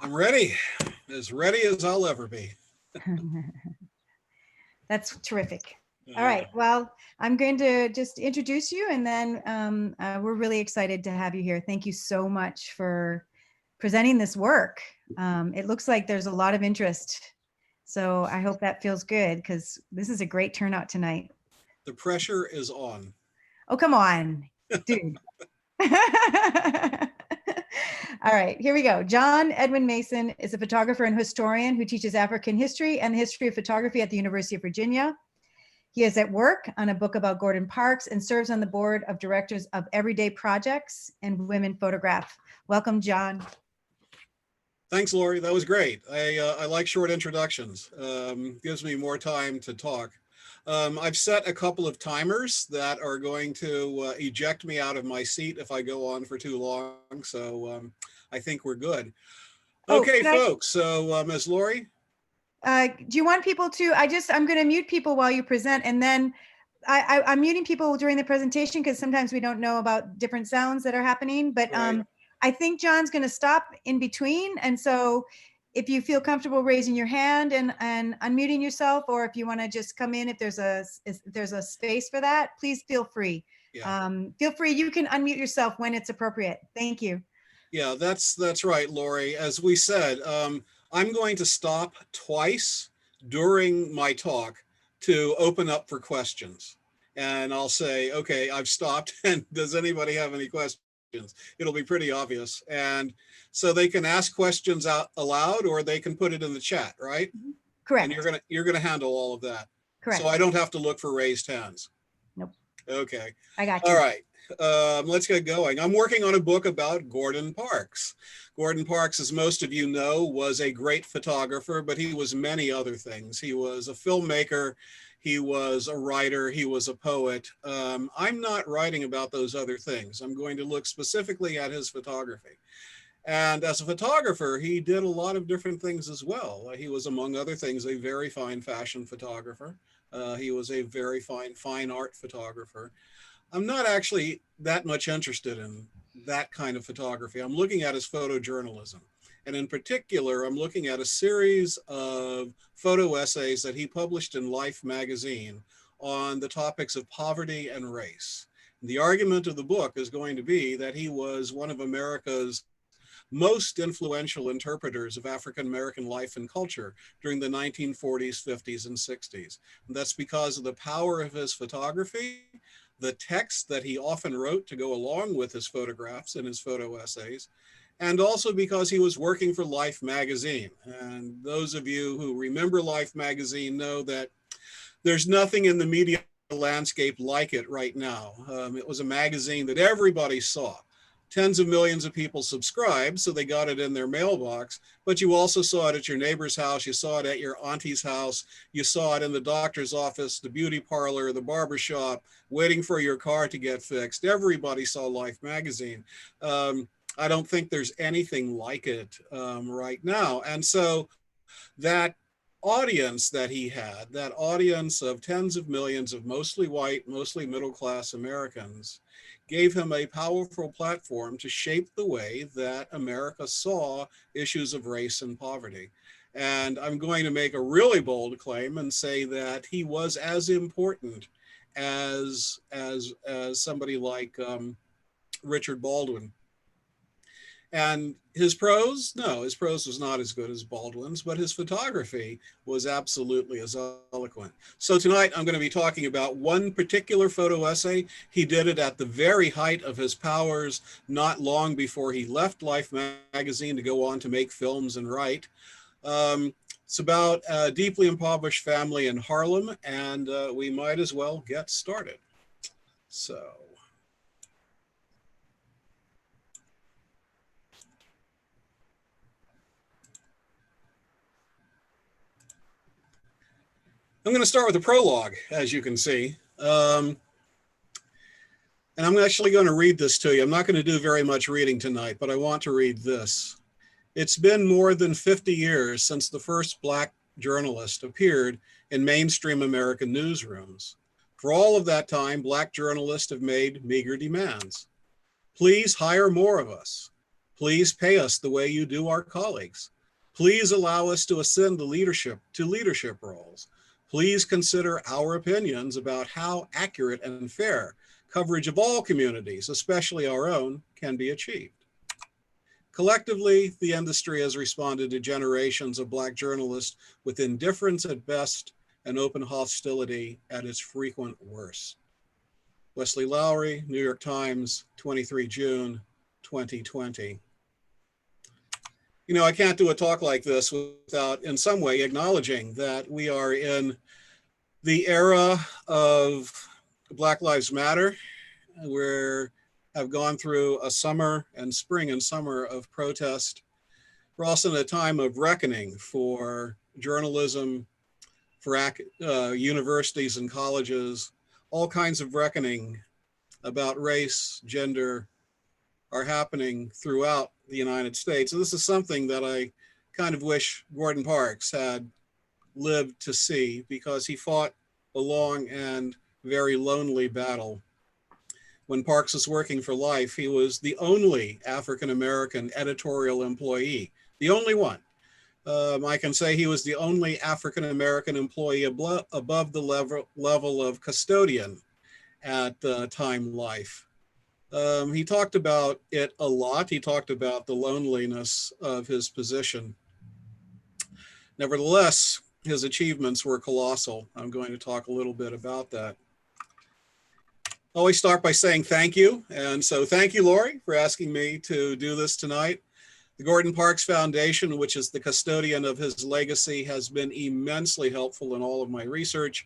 I'm ready as I'll ever be. That's terrific. All right. Well, I'm going to just introduce you, and then we're really excited to have you here. Thank you so much for presenting this work. It looks like there's a lot of interest. So I hope that feels good, because this is a great turnout tonight. The pressure is on. Oh, come on, dude. All right, here we go. John Edwin Mason is a photographer and historian who teaches African history and the history of photography at the University of Virginia. He is at work on a book about Gordon Parks and serves on the board of directors of Everyday Projects and Women Photograph. Welcome, John. Thanks, Lori. That was great. I like short introductions. Gives me more time to talk. I've set a couple of timers that are going to eject me out of my seat if I go on for too long. So I think we're good. Okay, folks. So Ms. Lori? Do you want people to, I'm going to mute people while you present, and then I'm muting people during the presentation because sometimes we don't know about different sounds that are happening, but right. I think John's going to stop in between. And so if you feel comfortable raising your hand and unmuting yourself, or if you want to just come in, if there's a space for that, please feel free. Yeah. Feel free. You can unmute yourself when it's appropriate. Thank you. Yeah, that's right, Lori. As we said, I'm going to stop twice during my talk to open up for questions. And I'll say, okay, I've stopped, and does anybody have any questions? It'll be pretty obvious. And so they can ask questions out aloud, or they can put it in the chat, right? Correct. And you're gonna handle all of that. Correct. So I don't have to look for raised hands. Nope. Okay. I got you. All right. Let's get going. I'm working on a book about Gordon Parks. Gordon Parks, as most of you know, was a great photographer, but he was many other things. He was a filmmaker, he was a writer, he was a poet. I'm not writing about those other things. I'm going to look specifically at his photography. And as a photographer, he did a lot of different things as well. He was, among other things, a very fine fashion photographer. He was a very fine art photographer. I'm not actually that much interested in that kind of photography. I'm looking at his photojournalism. And in particular, I'm looking at a series of photo essays that he published in Life magazine on the topics of poverty and race. And the argument of the book is going to be that he was one of America's most influential interpreters of African-American life and culture during the 1940s, 50s, and 60s. And that's because of the power of his photography, the text that he often wrote to go along with his photographs and his photo essays, and also because he was working for Life magazine. And those of you who remember Life magazine know that there's nothing in the media landscape like it right now. It was a magazine that everybody saw. Tens of millions of people subscribed, so they got it in their mailbox, but you also saw it at your neighbor's house, you saw it at your auntie's house, you saw it in the doctor's office, the beauty parlor, the barber shop, waiting for your car to get fixed. Everybody saw Life magazine. I don't think there's anything like it right now. And so that audience that he had, that audience of tens of millions of mostly white, mostly middle-class Americans, gave him a powerful platform to shape the way that America saw issues of race and poverty. And I'm going to make a really bold claim and say that he was as important as somebody like Richard Baldwin. And his prose, no, his prose was not as good as Baldwin's, but his photography was absolutely as eloquent. So tonight I'm going to be talking about one particular photo essay. He did it at the very height of his powers, not long before he left Life magazine to go on to make films and write. It's about a deeply impoverished family in Harlem, and we might as well get started. So. I'm going to start with a prologue, as you can see. And I'm actually going to read this to you. I'm not going to do very much reading tonight, but I want to read this. It's been more than 50 years since the first Black journalist appeared in mainstream American newsrooms. For all of that time, Black journalists have made meager demands. Please hire more of us. Please pay us the way you do our colleagues. Please allow us to ascend to leadership roles. Please consider our opinions about how accurate and fair coverage of all communities, especially our own, can be achieved. Collectively, the industry has responded to generations of Black journalists with indifference at best and open hostility at its frequent worst. Wesley Lowery, New York Times, 23 June, 2020. You know, I can't do a talk like this without in some way acknowledging that we are in the era of Black Lives Matter. We have gone through a spring and summer of protest. We're also in a time of reckoning for journalism, for universities and colleges. All kinds of reckoning about race, gender are happening throughout the United States. And this is something that I kind of wish Gordon Parks had lived to see, because he fought a long and very lonely battle. When Parks was working for Life, he was the only African-American editorial employee, the only one. I can say he was the only African-American employee above the level of custodian at Time Life. He talked about it a lot. He talked about the loneliness of his position. Nevertheless, his achievements were colossal. I'm going to talk a little bit about that. I always start by saying thank you. And so thank you, Lori, for asking me to do this tonight. The Gordon Parks Foundation, which is the custodian of his legacy, has been immensely helpful in all of my research.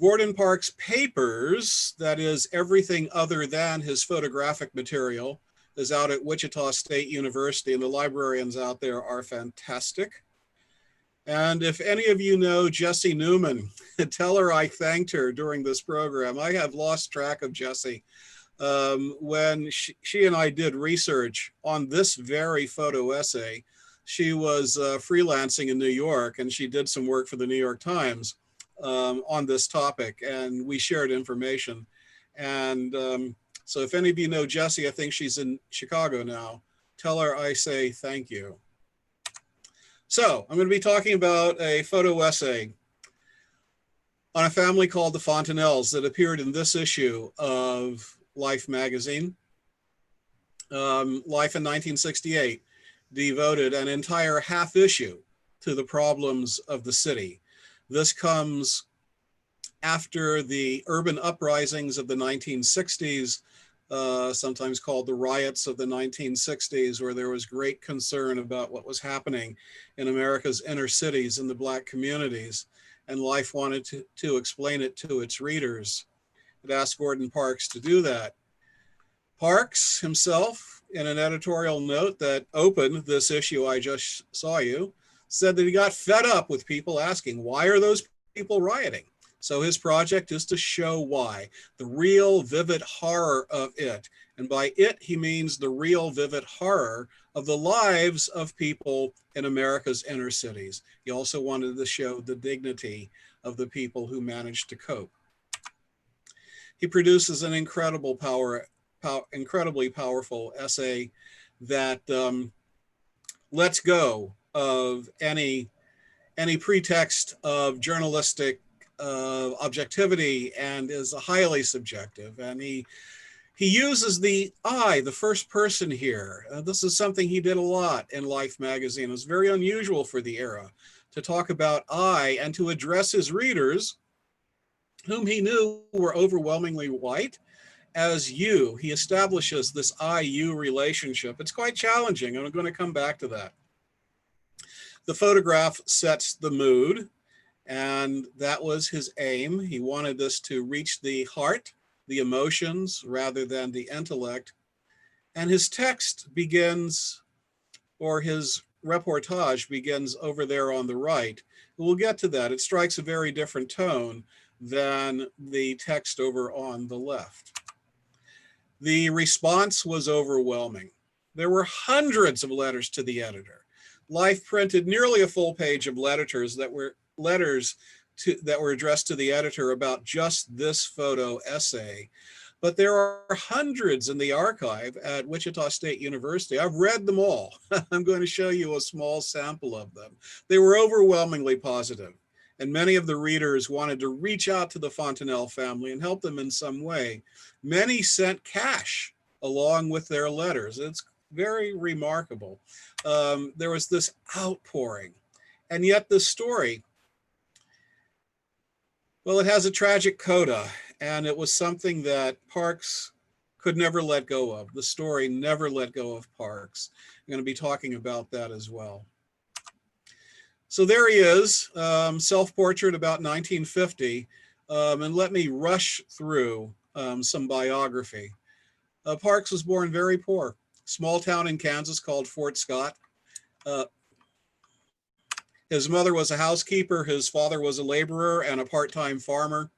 Gordon Parks' papers, that is everything other than his photographic material, is out at Wichita State University, and the librarians out there are fantastic. And if any of you know Jessie Newman, tell her I thanked her during this program. I have lost track of Jessie. When she and I did research on this very photo essay, she was freelancing in New York, and she did some work for the New York Times on this topic, and we shared information. And so if any of you know Jessie, I think she's in Chicago now, tell her I say thank you. So I'm going to be talking about a photo essay on a family called the Fontenelles that appeared in this issue of Life magazine. Life in 1968 devoted an entire half issue to the problems of the city. This comes after the urban uprisings of the 1960s, sometimes called the riots of the 1960s, where there was great concern about what was happening in America's inner cities and the Black communities. And Life wanted to explain it to its readers. It asked Gordon Parks to do that. Parks himself, in an editorial note that opened this issue I just saw you, said that he got fed up with people asking, why are those people rioting? So his project is to show why, the real vivid horror of it. And by it, he means the real vivid horror of the lives of people in America's inner cities. He also wanted to show the dignity of the people who managed to cope. He produces an incredibly powerful essay that lets go of any pretext of journalistic objectivity and is highly subjective. And he uses the I, the first person here. This is something he did a lot in Life magazine. It was very unusual for the era to talk about I and to address his readers, whom he knew were overwhelmingly white, as you. He establishes this I-you relationship. It's quite challenging, and I'm going to come back to that. The photograph sets the mood, and that was his aim. He wanted this to reach the heart, the emotions, rather than the intellect. And his text begins, or his reportage begins over there on the right. We'll get to that. It strikes a very different tone than the text over on the left. The response was overwhelming. There were hundreds of letters to the editor. Life printed nearly a full page of letters that were addressed to the editor about just this photo essay. but there are hundreds in the archive at Wichita State University. I've read them all. I'm going to show you a small sample of them. They were overwhelmingly positive, and many of the readers wanted to reach out to the Fontenelle family and help them in some way. Many sent cash along with their letters. It's very remarkable. There was this outpouring, and yet the story, well, it has a tragic coda, and it was something that Parks could never let go of. The story never let go of Parks. I'm going to be talking about that as well. So there he is, self-portrait about 1950, and let me rush through some biography. Parks was born very poor, small town in Kansas called Fort Scott. His mother was a housekeeper, his father was a laborer and a part-time farmer.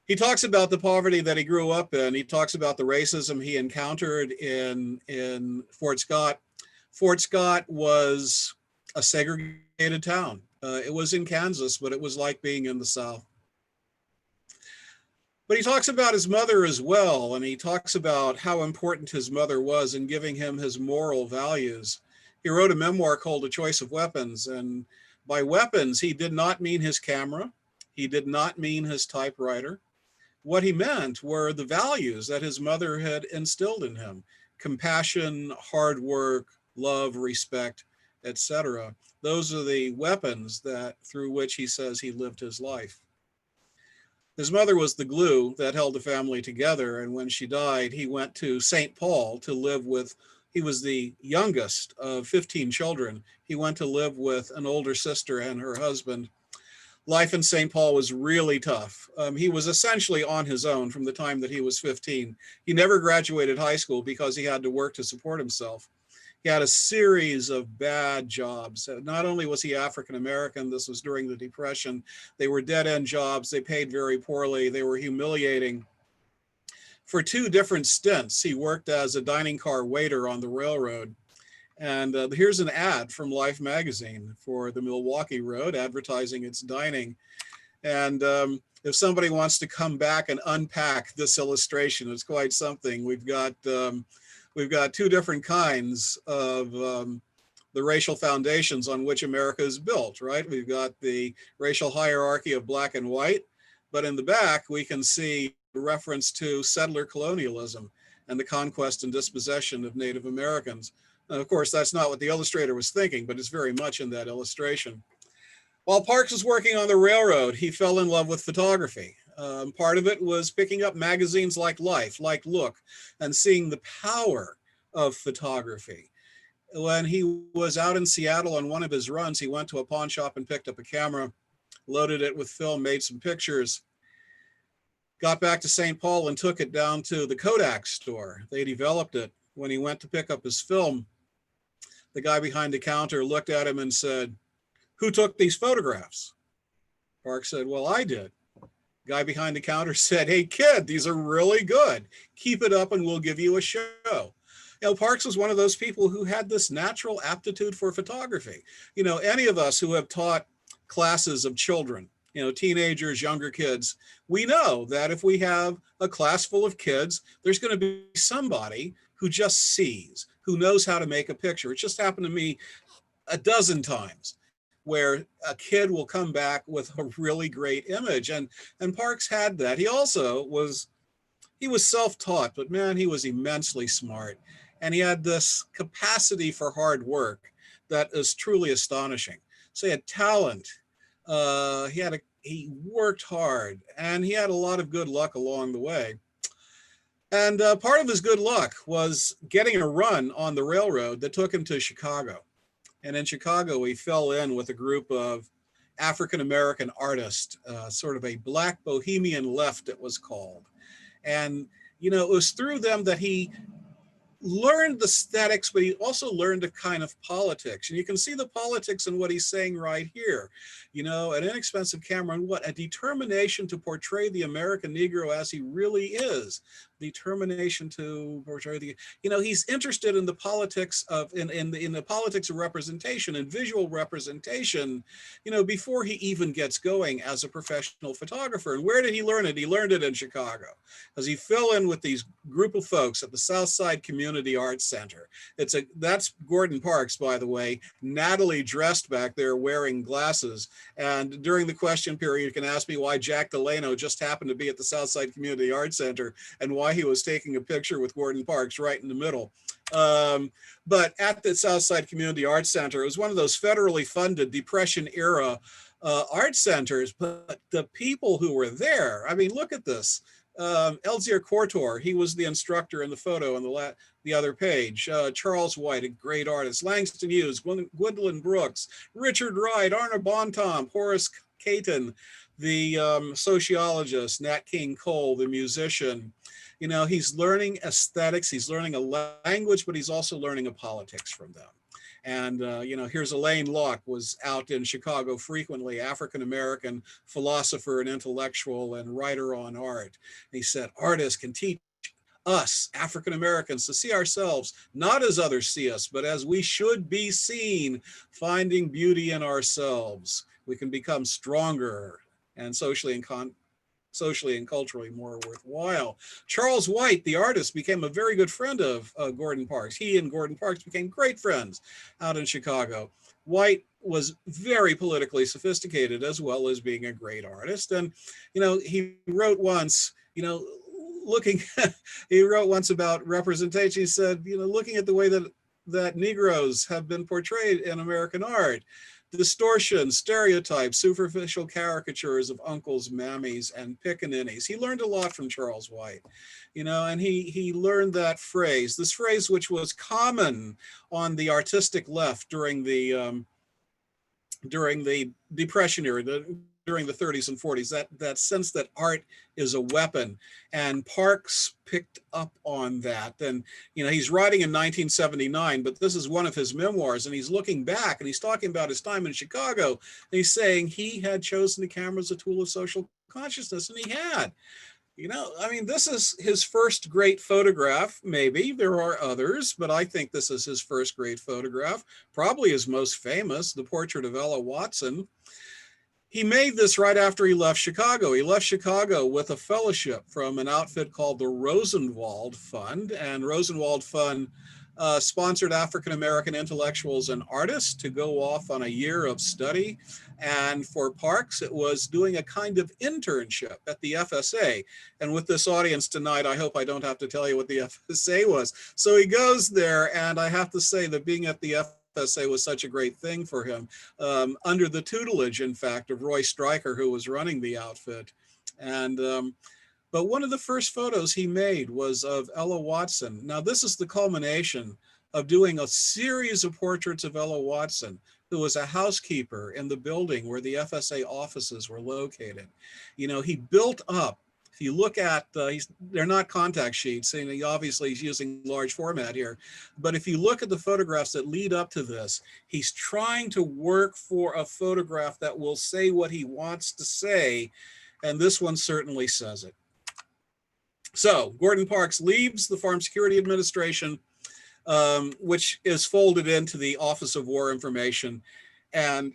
He talks about the poverty that he grew up in. He talks about the racism he encountered in Fort Scott. Fort Scott was a segregated town. It was in Kansas, but it was like being in the South. But he talks about his mother as well, and he talks about how important his mother was in giving him his moral values. He wrote a memoir called A Choice of Weapons, and by weapons, he did not mean his camera. He did not mean his typewriter. What he meant were the values that his mother had instilled in him: compassion, hard work, love, respect, etc. Those are the weapons that through which he says he lived his life. His mother was the glue that held the family together, and when she died, he went to St. Paul to live with, he was the youngest of 15 children. He went to live with an older sister and her husband. Life in St. Paul was really tough. He was essentially on his own from the time that he was 15. He never graduated high school because he had to work to support himself. He had a series of bad jobs. Not only was he African American, this was during the Depression, they were dead-end jobs, they paid very poorly, they were humiliating. For 2 different stints, he worked as a dining car waiter on the railroad. And here's an ad from Life magazine for the Milwaukee Road advertising its dining. And if somebody wants to come back and unpack this illustration, it's quite something. We've got 2 different kinds of the racial foundations on which America is built, right? We've got the racial hierarchy of black and white, but in the back, we can see reference to settler colonialism and the conquest and dispossession of Native Americans. And of course, that's not what the illustrator was thinking, but it's very much in that illustration. While Parks was working on the railroad, he fell in love with photography. Part of it was picking up magazines like Life, like Look, and seeing the power of photography. When he was out in Seattle on one of his runs, he went to a pawn shop and picked up a camera, loaded it with film, made some pictures, got back to St. Paul and took it down to the Kodak store. They developed it. When he went to pick up his film, the guy behind the counter looked at him and said, "Who took these photographs?" Parks said, "Well, I did." Guy behind the counter said, "Hey kid, these are really good. Keep it up and we'll give you a show." You know, Parks was one of those people who had this natural aptitude for photography. You know, any of us who have taught classes of children, you know, teenagers, younger kids, we know that if we have a class full of kids, there's going to be somebody who just sees, who knows how to make a picture. It just happened to me a dozen times where a kid will come back with a really great image. And Parks had that. He also was self-taught, but man, he was immensely smart. And he had this capacity for hard work is truly astonishing. So he had talent. He worked hard, and he had a lot of good luck along the way. And part of his good luck was getting a run on the railroad that took him to Chicago. And in Chicago, he fell in with a group of African-American artists, sort of a Black Bohemian left, it was called. And, you know, it was through them that he learned the aesthetics, but he also learned a kind of politics. And you can see the politics in what he's saying right here. You know, an inexpensive camera and what? A determination to portray the American Negro as he really is. determination to portray the, you know, he's interested in the politics of, in the politics of representation and visual representation, you know, before he even gets going as a professional photographer. And where did he learn it? He learned it in Chicago, because he fell in with these group of folks at the South Side Community Arts Center. That's Gordon Parks, by the way, Natalie dressed back there wearing glasses. And during the question period, you can ask me why Jack Delano just happened to be at the South Side Community Arts Center and why he was taking a picture with Gordon Parks right in the middle. But at the Southside Community Arts Center, it was one of those federally funded Depression era art centers, but the people who were there, I mean, look at this. Elzier Cortor, he was the instructor in the photo on the other page. Charles White, a great artist. Langston Hughes, Gwendolyn Brooks, Richard Wright, Arna Bontemps, Horace Caton, the sociologist, Nat King Cole, the musician. You know, he's learning aesthetics, he's learning a language, but he's also learning a politics from them. And, you know, here's Elaine Locke, was out in Chicago frequently, African-American philosopher and intellectual and writer on art. And he said, artists can teach us, African-Americans, to see ourselves, not as others see us, but as we should be seen, finding beauty in ourselves. We can become stronger and socially and culturally more worthwhile. Charles White, the artist, became a very good friend of Gordon Parks. He and Gordon Parks became great friends out in Chicago. White was very politically sophisticated as well as being a great artist. And, you know, he wrote once, you know, he wrote once about representation. He said, you know, looking at the way that Negroes have been portrayed in American art, distortion, stereotypes, superficial caricatures of uncles, mammies, and pickaninnies. He learned a lot from Charles White, you know, and he learned that phrase, this phrase which was common on the artistic left during the Depression era, during the 30s and 40s, that sense that art is a weapon. And Parks picked up on that. And, you know, he's writing in 1979, but this is one of his memoirs, and he's looking back and he's talking about his time in Chicago. And he's saying he had chosen the camera as a tool of social consciousness, and he had. You know, I mean, this is his first great photograph, maybe. There are others, but I think this is his first great photograph, probably his most famous, the portrait of Ella Watson. He made this right after he left Chicago. He left Chicago with a fellowship from an outfit called the Rosenwald Fund, and Rosenwald Fund sponsored African-American intellectuals and artists to go off on a year of study. And for Parks, it was doing a kind of internship at the FSA. And with this audience tonight, I hope I don't have to tell you what the FSA was. So he goes there, and I have to say that being at the FSA was such a great thing for him, under the tutelage, in fact, of Roy Stryker, who was running the outfit. And but one of the first photos he made was of Ella Watson. Now, this is the culmination of doing a series of portraits of Ella Watson, who was a housekeeper in the building where the FSA offices were located. You know, he built up, if you look at, they're not contact sheets, and he obviously he's using large format here, but if you look at the photographs that lead up to this, he's trying to work for a photograph that will say what he wants to say, and this one certainly says it. So Gordon Parks leaves the Farm Security Administration, which is folded into the Office of War Information. And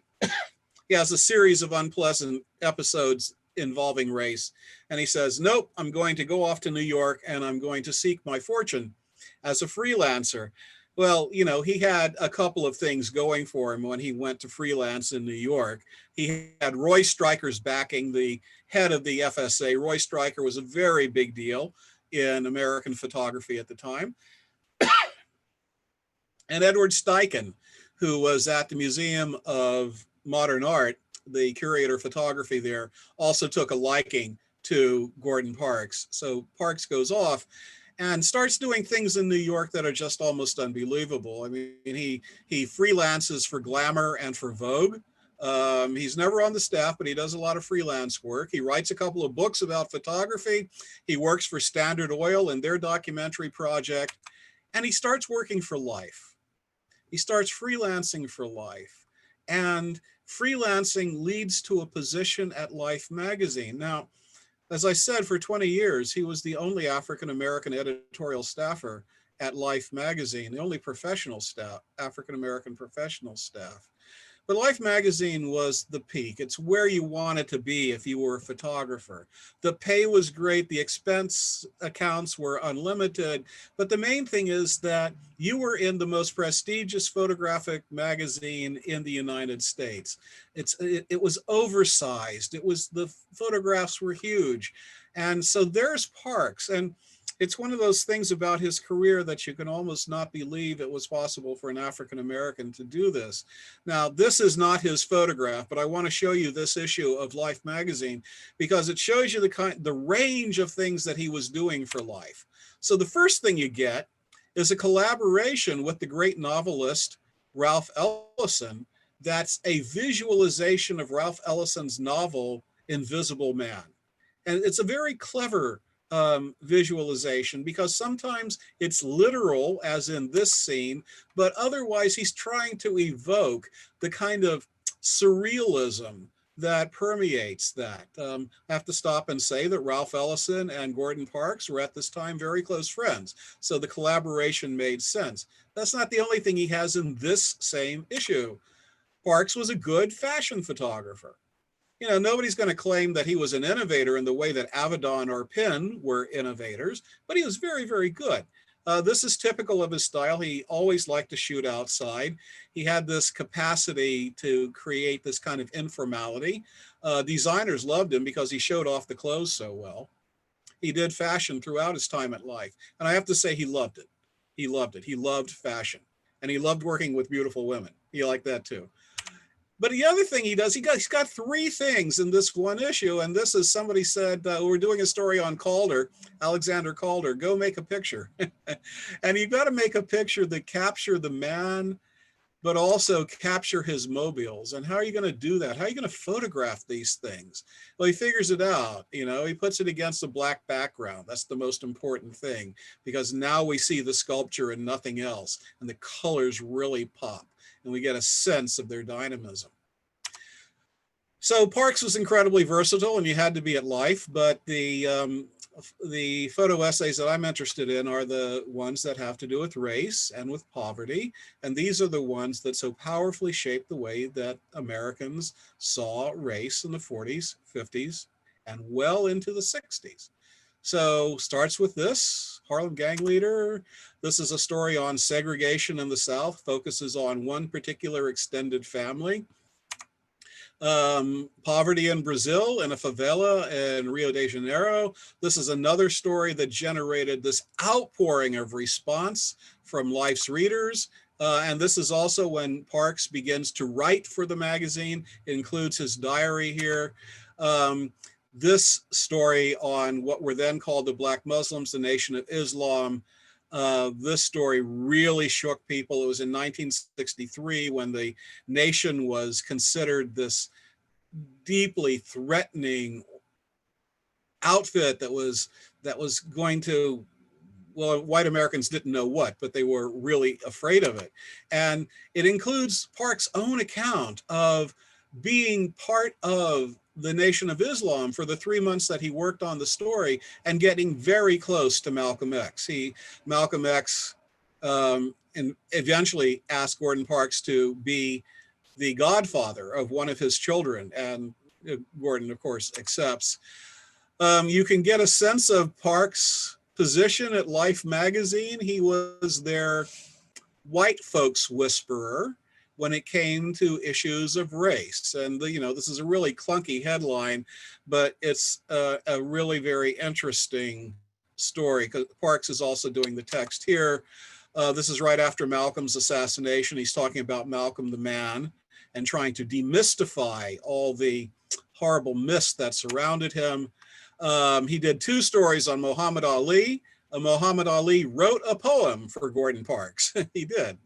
he has a series of unpleasant episodes involving race. And he says, nope, I'm going to go off to New York and I'm going to seek my fortune as a freelancer. Well, you know, he had a couple of things going for him when he went to freelance in New York. He had Roy Stryker's backing, the head of the FSA. Roy Stryker was a very big deal in American photography at the time. And Edward Steichen, who was at the Museum of Modern Art, the curator of photography there, also took a liking to Gordon Parks. So Parks goes off and starts doing things in New York that are just almost unbelievable. I mean, he freelances for Glamour and for Vogue. He's never on the staff, but he does a lot of freelance work. He writes a couple of books about photography. He works for Standard Oil in their documentary project, and he starts working for Life. He starts freelancing for Life, and freelancing leads to a position at Life magazine. Now, As I said, for 20 years, he was the only African-American editorial staffer at Life magazine, the only professional staff, African-American professional staff. But Life magazine was the peak. It's where you wanted to be if you were a photographer. The pay was great, the expense accounts were unlimited, but the main thing is that you were in the most prestigious photographic magazine in the United States. It was oversized. The photographs were huge. And so there's Parks. And it's one of those things about his career that you can almost not believe it was possible for an African American to do this. Now, this is not his photograph, but I want to show you this issue of Life magazine because it shows you the range of things that he was doing for Life. So the first thing you get is a collaboration with the great novelist Ralph Ellison. That's a visualization of Ralph Ellison's novel Invisible Man. And it's a very clever visualization because sometimes it's literal, as in this scene, but otherwise he's trying to evoke the kind of surrealism that permeates that. I have to stop and say that Ralph Ellison and Gordon Parks were at this time very close friends, so the collaboration made sense. That's not the only thing he has in this same issue. Parks was a good fashion photographer. You know, nobody's going to claim that he was an innovator in the way that Avedon or Penn were innovators, but he was very, very good. This is typical of his style. He always liked to shoot outside. He had this capacity to create this kind of informality. Designers loved him because he showed off the clothes so well. He did fashion throughout his time at Life. And I have to say he loved it. He loved it. He loved fashion. And he loved working with beautiful women. He liked that too. But the other thing he does, he's got three things in this one issue. And this is, somebody said, we're doing a story on Calder, Alexander Calder, go make a picture. And you've got to make a picture that capture the man, but also capture his mobiles. And how are you going to do that? How are you going to photograph these things? Well, he figures it out. You know, he puts it against a black background. That's the most important thing, because now we see the sculpture and nothing else. And the colors really pop. And we get a sense of their dynamism. So Parks was incredibly versatile, and you had to be at Life, but the photo essays that I'm interested in are the ones that have to do with race and with poverty. And these are the ones that so powerfully shaped the way that Americans saw race in the 40s, 50s, and well into the 60s. So starts with this, Harlem Gang Leader. This is a story on segregation in the South, focuses on one particular extended family. Poverty in Brazil, in a favela in Rio de Janeiro. This is another story that generated this outpouring of response from Life's readers. And this is also when Parks begins to write for the magazine. It includes his diary here. This story on what were then called the Black Muslims, the Nation of Islam. This story really shook people. It was in 1963 when the nation was considered this deeply threatening outfit that was going to, well, white Americans didn't know what, but they were really afraid of it. And it includes Parks' own account of being part of the Nation of Islam for the 3 months that he worked on the story and getting very close to Malcolm X. Malcolm X and eventually asked Gordon Parks to be the godfather of one of his children, and Gordon, of course, accepts. You can get a sense of Parks' position at Life magazine. He was their white folks whisperer when it came to issues of race. And, this is a really clunky headline, but it's a really very interesting story, because Parks is also doing the text here. This is right after Malcolm's assassination. He's talking about Malcolm the man and trying to demystify all the horrible myths that surrounded him. He did 2 stories on Muhammad Ali. Muhammad Ali wrote a poem for Gordon Parks. He did.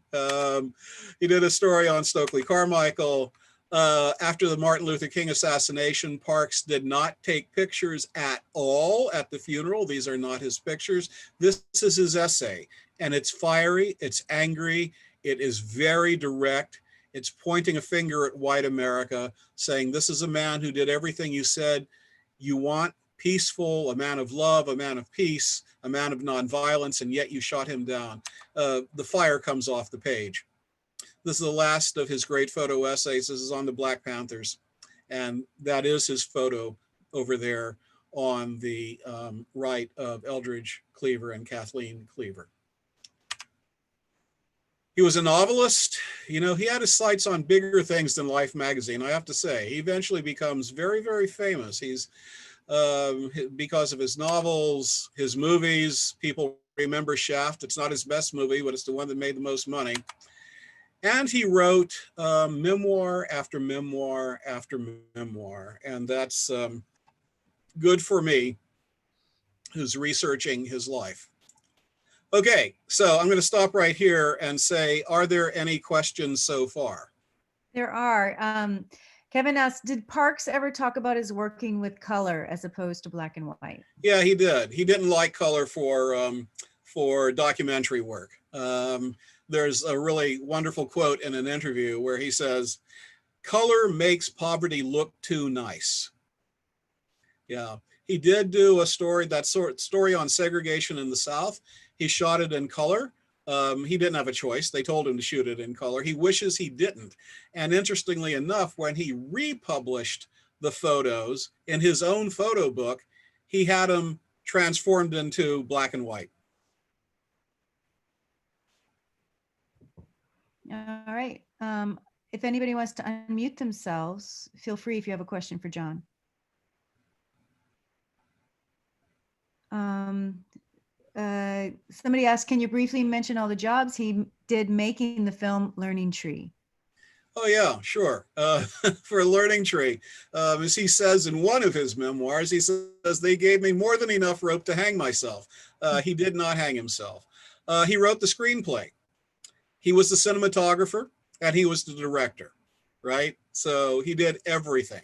He did a story on Stokely Carmichael. After the Martin Luther King assassination, Parks did not take pictures at all at the funeral. These are not his pictures. This is his essay, and it's fiery, it's angry, it is very direct. It's pointing a finger at white America, saying this is a man who did everything you said you want peaceful, a man of love, a man of peace, a man of nonviolence, and yet you shot him down. The fire comes off the page. This is the last of his great photo essays. This is on the Black Panthers. And that is his photo over there on the right of Eldridge Cleaver and Kathleen Cleaver. He was a novelist. You know, he had his sights on bigger things than Life magazine, I have to say. He eventually becomes very, very famous. He's, because of his novels, his movies, people remember Shaft. It's not his best movie, but it's the one that made the most money. And he wrote memoir after memoir after memoir. And that's good for me, who's researching his life. Okay, so I'm going to stop right here and say, are there any questions so far? There are. Kevin asked, did Parks ever talk about his working with color as opposed to black and white? Yeah, he did. He didn't like color for documentary work. There's a really wonderful quote in an interview where he says, "Color makes poverty look too nice." Yeah, he did do a story, story on segregation in the South. He shot it in color. He didn't have a choice. They told him to shoot it in color. He wishes he didn't. And interestingly enough, when he republished the photos in his own photo book, he had them transformed into black and white. All right. If anybody wants to unmute themselves, feel free if you have a question for John. Somebody asked, can you briefly mention all the jobs he did making the film Learning Tree? Oh yeah, sure. For Learning Tree, as he says in one of his memoirs, he says, they gave me more than enough rope to hang myself. He did not hang himself. He wrote the screenplay. He was the cinematographer and he was the director, right? So he did everything.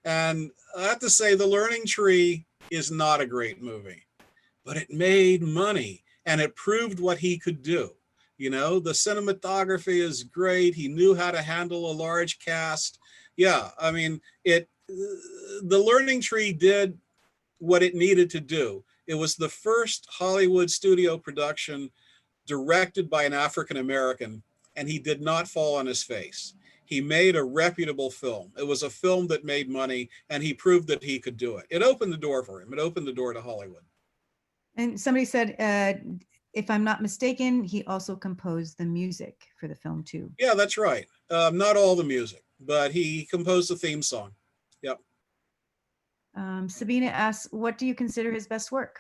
And I have to say, The Learning Tree is not a great movie, but it made money and it proved what he could do. You know, the cinematography is great. He knew how to handle a large cast. Yeah, I mean, The Learning Tree did what it needed to do. It was the first Hollywood studio production directed by an African-American, and he did not fall on his face. He made a reputable film. It was a film that made money, and he proved that he could do it. It opened the door for him. It opened the door to Hollywood. And somebody said, if I'm not mistaken, he also composed the music for the film too. Yeah, that's right. Not all the music, but he composed the theme song. Yep. Sabina asks, what do you consider his best work?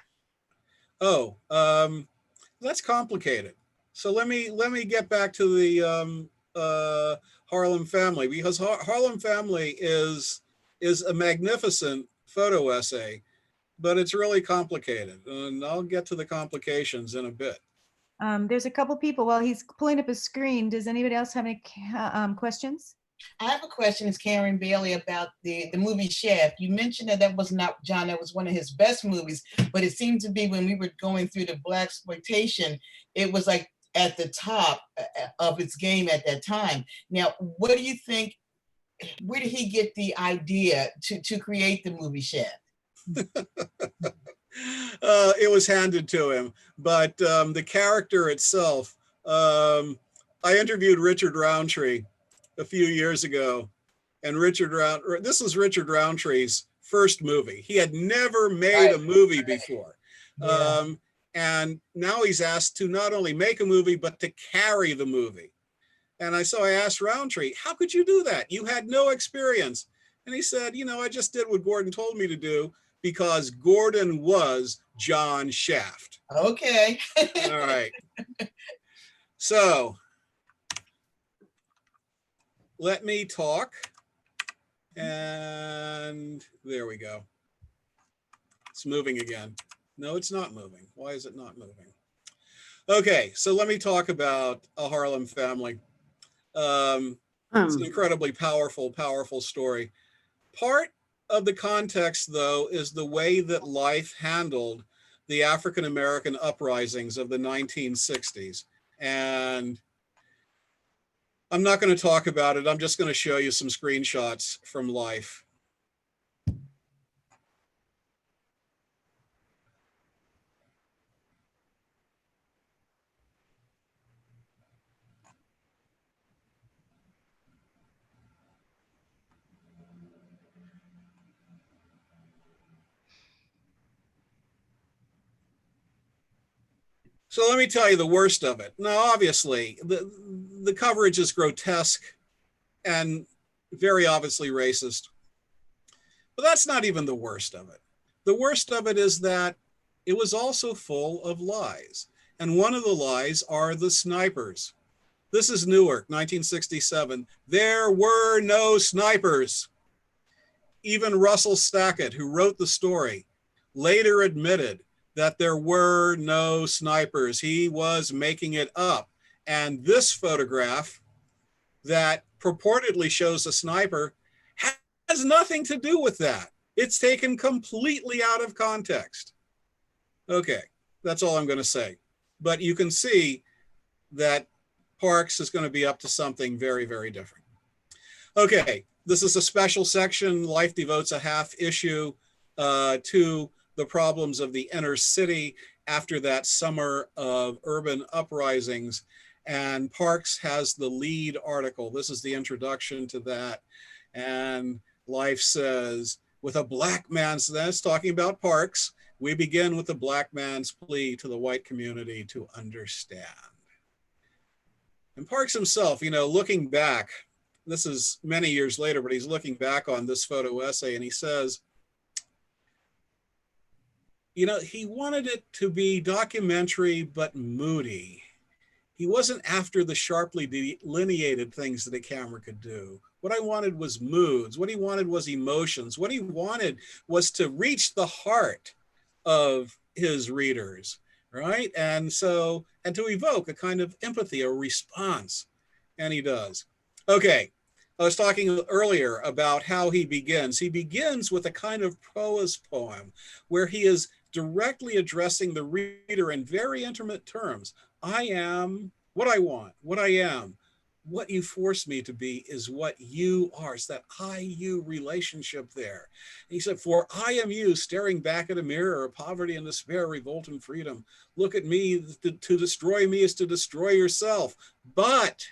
Oh, that's complicated. So let me get back to the Harlem Family, because Harlem Family is a magnificent photo essay, but it's really complicated, and I'll get to the complications in a bit. There's a couple people. While he's pulling up his screen, does anybody else have any questions? I have a question, it's Karen Bailey, about the movie Shaft. You mentioned that was not, John, that was one of his best movies, but it seemed to be when we were going through the blaxploitation, it was like at the top of its game at that time. Now, what do you think, where did he get the idea to create the movie Shaft? It was handed to him, but the character itself, I interviewed Richard Roundtree a few years ago, and this was Richard Roundtree's first movie. He had never made a movie before. Yeah. And now he's asked to not only make a movie, but to carry the movie. And so I asked Roundtree, how could you do that? You had no experience. And he said, you know, I just did what Gordon told me to do because Gordon was John Shaft. Okay. All right. So let me talk. And there we go. It's moving again. No, it's not moving. Why is it not moving? Okay, so let me talk about A Harlem Family. It's an incredibly powerful, powerful story. Part of the context, though, is the way that life handled the African-American uprisings of the 1960s. And I'm not going to talk about it. I'm just going to show you some screenshots from life. So let me tell you the worst of it. Now, obviously, the coverage is grotesque and very obviously racist, but that's not even the worst of it. The worst of it is that it was also full of lies. And one of the lies are the snipers. This is Newark, 1967. There were no snipers. Even Russell Stackett, who wrote the story, later admitted that there were no snipers. He was making it up. And this photograph that purportedly shows a sniper has nothing to do with that. It's taken completely out of context. Okay, that's all I'm going to say. But you can see that Parks is going to be up to something very, very different. Okay, this is a special section. Life devotes a half issue to the problems of the inner city after that summer of urban uprisings. And Parks has the lead article. This is the introduction to that. And Life says, with a black man's, that's talking about Parks, we begin with the black man's plea to the white community to understand. And Parks himself, you know, looking back, this is many years later, but he's looking back on this photo essay and he says, you know, he wanted it to be documentary, but moody. He wasn't after the sharply delineated things that a camera could do. What I wanted was moods. What he wanted was emotions. What he wanted was to reach the heart of his readers, right? And so, and to evoke a kind of empathy, a response, and he does. Okay, I was talking earlier about how he begins. He begins with a kind of prose poem where he is directly addressing the reader in very intimate terms. I am what I want, what I am. What you force me to be is what you are. It's that I-you relationship there. And he said, for I am you staring back at a mirror of poverty and despair, revolt and freedom. Look at me, to destroy me is to destroy yourself. But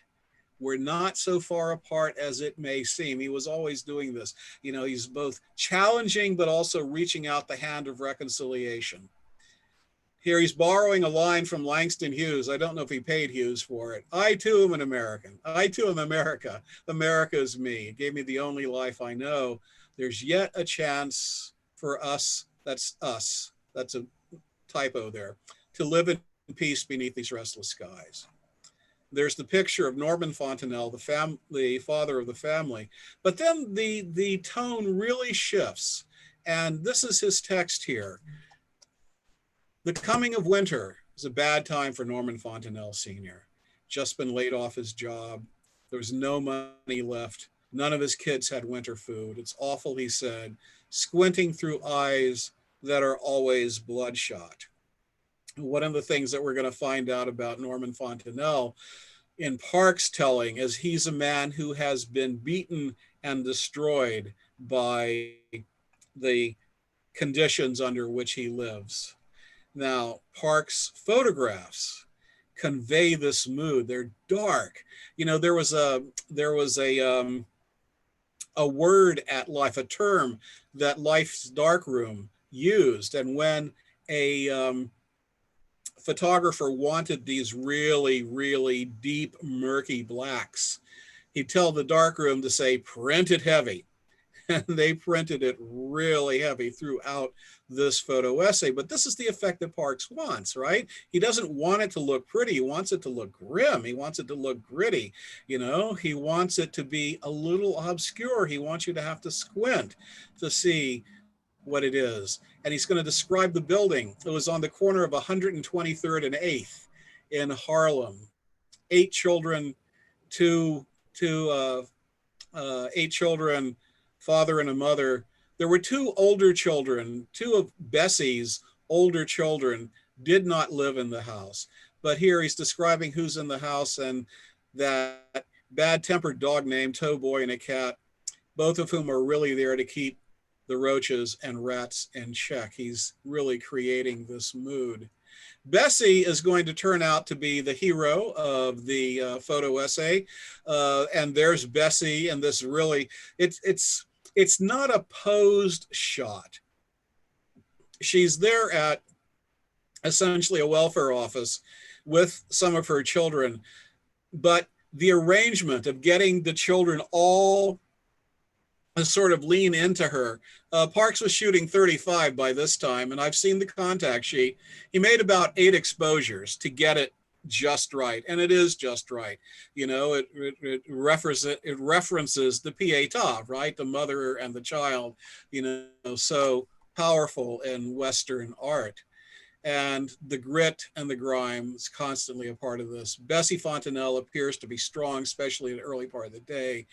we're not so far apart as it may seem. He was always doing this. You know, he's both challenging, but also reaching out the hand of reconciliation. Here he's borrowing a line from Langston Hughes. I don't know if he paid Hughes for it. I too am an American. I too am America. America is me. It gave me the only life I know. There's yet a chance for us, that's us, that's a typo there, to live in peace beneath these restless skies. There's the picture of Norman Fontenelle, the father of the family. But then the tone really shifts. And this is his text here. The coming of winter is a bad time for Norman Fontenelle Sr. Just been laid off his job. There was no money left. None of his kids had winter food. It's awful, he said, squinting through eyes that are always bloodshot. One of the things that we're going to find out about Norman Fontenelle in Parks' telling is he's a man who has been beaten and destroyed by the conditions under which he lives. Now, Parks' photographs convey this mood. They're dark. You know, there was a word at Life, a term that Life's darkroom used, and when a photographer wanted these really, really deep, murky blacks, he'd tell the darkroom to say, print it heavy. And they printed it really heavy throughout this photo essay. But this is the effect that Parks wants, right? He doesn't want it to look pretty. He wants it to look grim. He wants it to look gritty. You know, he wants it to be a little obscure. He wants you to have to squint to see what it is. And he's going to describe the building. It was on the corner of 123rd and 8th in Harlem. 8 children, eight children, father and a mother. There were 2 older children. 2 of Bessie's older children did not live in the house. But here he's describing who's in the house, and that bad-tempered dog named Towboy and a cat, both of whom are really there to keep the roaches and rats in check. He's really creating this mood. Bessie is going to turn out to be the hero of the photo essay. And there's Bessie, and this really, it's not a posed shot. She's there at essentially a welfare office with some of her children. But the arrangement of getting the children all sort of lean into her. Parks was shooting 35 by this time, and I've seen the contact sheet. He made about 8 exposures to get it just right, and it is just right. You know, it references the pietà, right? The mother and the child, you know, so powerful in Western art. And the grit and the grime is constantly a part of this. Bessie Fontenelle appears to be strong, especially in the early part of the day,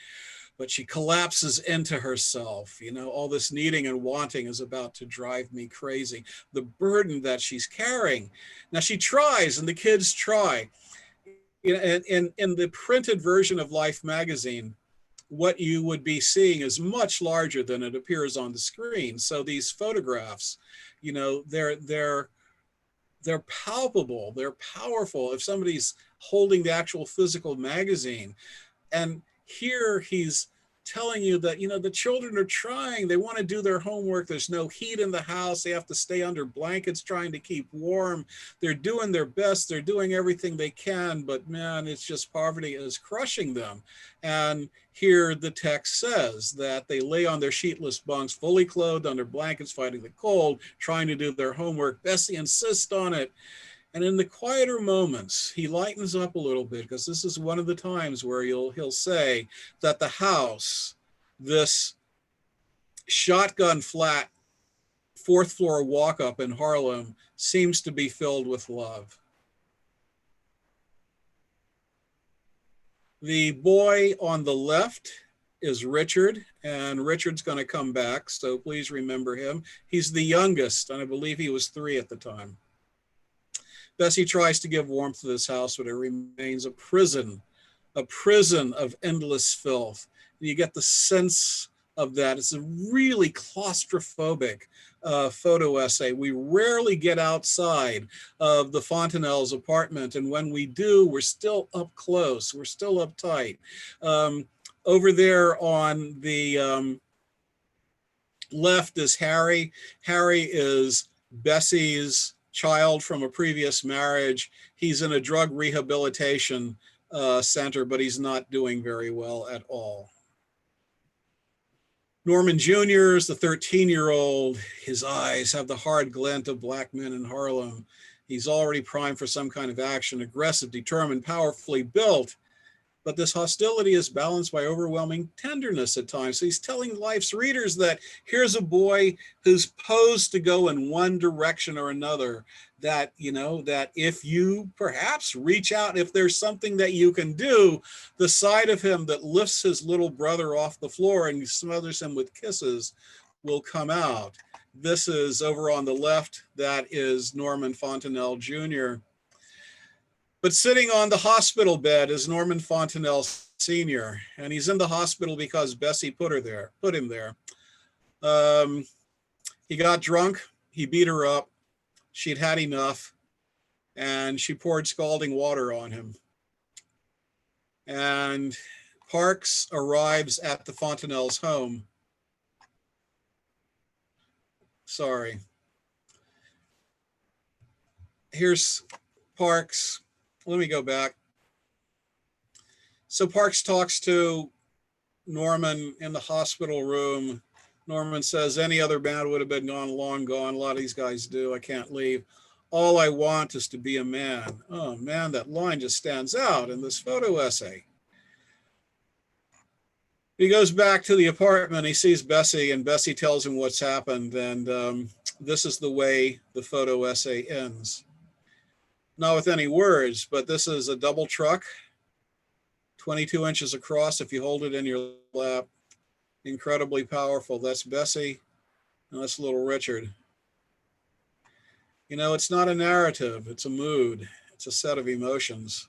but she collapses into herself. You know, all this needing and wanting is about to drive me crazy. The burden that she's carrying. Now she tries, and the kids try. You know, in the printed version of Life magazine, what you would be seeing is much larger than it appears on the screen. So these photographs, you know, they're palpable, they're powerful. If somebody's holding the actual physical magazine, and here he's telling you that, you know, the children are trying, they want to do their homework, there's no heat in the house, they have to stay under blankets trying to keep warm, they're doing their best, they're doing everything they can, but man, it's just poverty is crushing them. And here the text says that they lay on their sheetless bunks, fully clothed under blankets, fighting the cold, trying to do their homework. Bessie insists on it. And in the quieter moments, he lightens up a little bit, because this is one of the times where he'll say that the house, this shotgun flat 4th floor walk up in Harlem, seems to be filled with love. The boy on the left is Richard, and Richard's going to come back, so please remember him. He's the youngest, and I believe he was 3 at the time. Bessie tries to give warmth to this house, but it remains a prison of endless filth. And you get the sense of that. It's a really claustrophobic photo essay. We rarely get outside of the Fontenelles' apartment, and when we do, we're still up close, we're still uptight. Over there on the left is Harry. Harry is Bessie's child from a previous marriage. He's in a drug rehabilitation center, but he's not doing very well at all. Norman Jr. is the 13-year-old. His eyes have the hard glint of black men in Harlem. He's already primed for some kind of action, aggressive, determined, powerfully built. But this hostility is balanced by overwhelming tenderness at times. So he's telling life's readers that here's a boy who's posed to go in one direction or another, that, you know, that if you perhaps reach out, if there's something that you can do, the side of him that lifts his little brother off the floor and smothers him with kisses will come out. This is over on the left, that is Norman Fontenelle Jr. But sitting on the hospital bed is Norman Fontenelle Sr., and he's in the hospital because Bessie put him there. He got drunk, he beat her up, she'd had enough, and she poured scalding water on him. And Parks arrives at the Fontenelles' home. Sorry. Here's Parks. Let me go back. So Parks talks to Norman in the hospital room. Norman says, any other man would have been gone, long gone. A lot of these guys do. I can't leave. All I want is to be a man. Oh man, that line just stands out in this photo essay. He goes back to the apartment. He sees Bessie, and Bessie tells him what's happened. And this is the way the photo essay ends. Not with any words, but this is a double truck, 22 inches across if you hold it in your lap. Incredibly powerful. That's Bessie, and that's little Richard. You know, it's not a narrative, it's a mood, it's a set of emotions.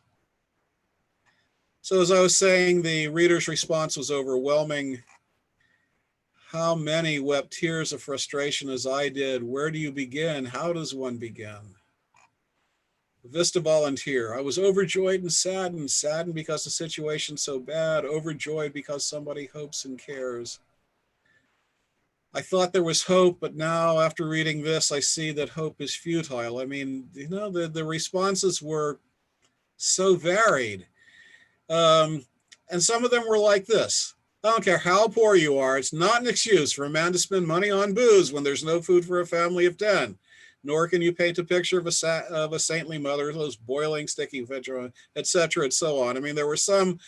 So as I was saying, the reader's response was overwhelming. How many wept tears of frustration as I did? Where do you begin? How does one begin? Vista volunteer. I was overjoyed and saddened because the situation's so bad, overjoyed because somebody hopes and cares. I thought there was hope, but now after reading this, I see that hope is futile. I mean, you know, the responses were so varied. And some of them were like this. I don't care how poor you are, it's not an excuse for a man to spend money on booze when there's no food for a family of 10. Nor can you paint a picture of a saintly mother, those boiling, sticky vegetable, etc., and so on. I mean, there were some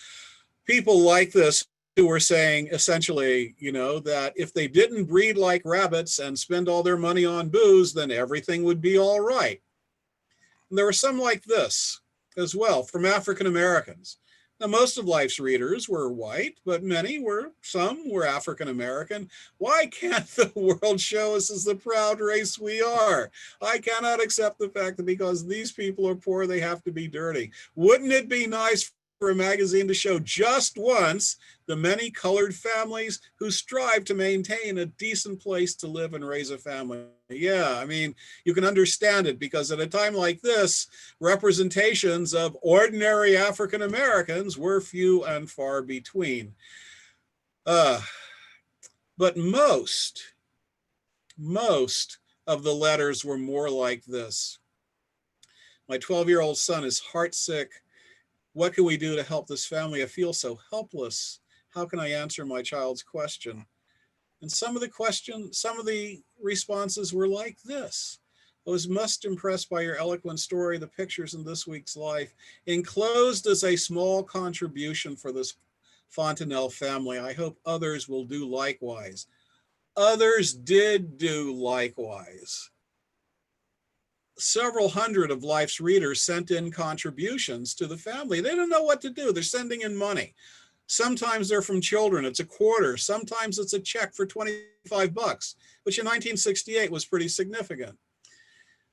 people like this who were saying essentially, you know, that if they didn't breed like rabbits and spend all their money on booze, then everything would be all right. And there were some like this as well from African Americans. Now, most of life's readers were white, but some were African American. Why can't the world show us as the proud race we are? I cannot accept the fact that because these people are poor, they have to be dirty. Wouldn't it be nice for a magazine to show just once the many colored families who strive to maintain a decent place to live and raise a family? Yeah, I mean, you can understand it because at a time like this, representations of ordinary African Americans were few and far between. But most of the letters were more like this. My 12-year-old son is heartsick. What can we do to help this family? I feel so helpless. How can I answer my child's question? And some of the responses were like this. I was most impressed by your eloquent story, the pictures in this week's life, enclosed as a small contribution for this Fontenelle family. I hope others will do likewise. Others did do likewise. Several hundred of life's readers sent in contributions to the family. They don't know what to do. They're sending in money. Sometimes they're from children. It's a quarter. Sometimes it's a check for $25, which in 1968 was pretty significant.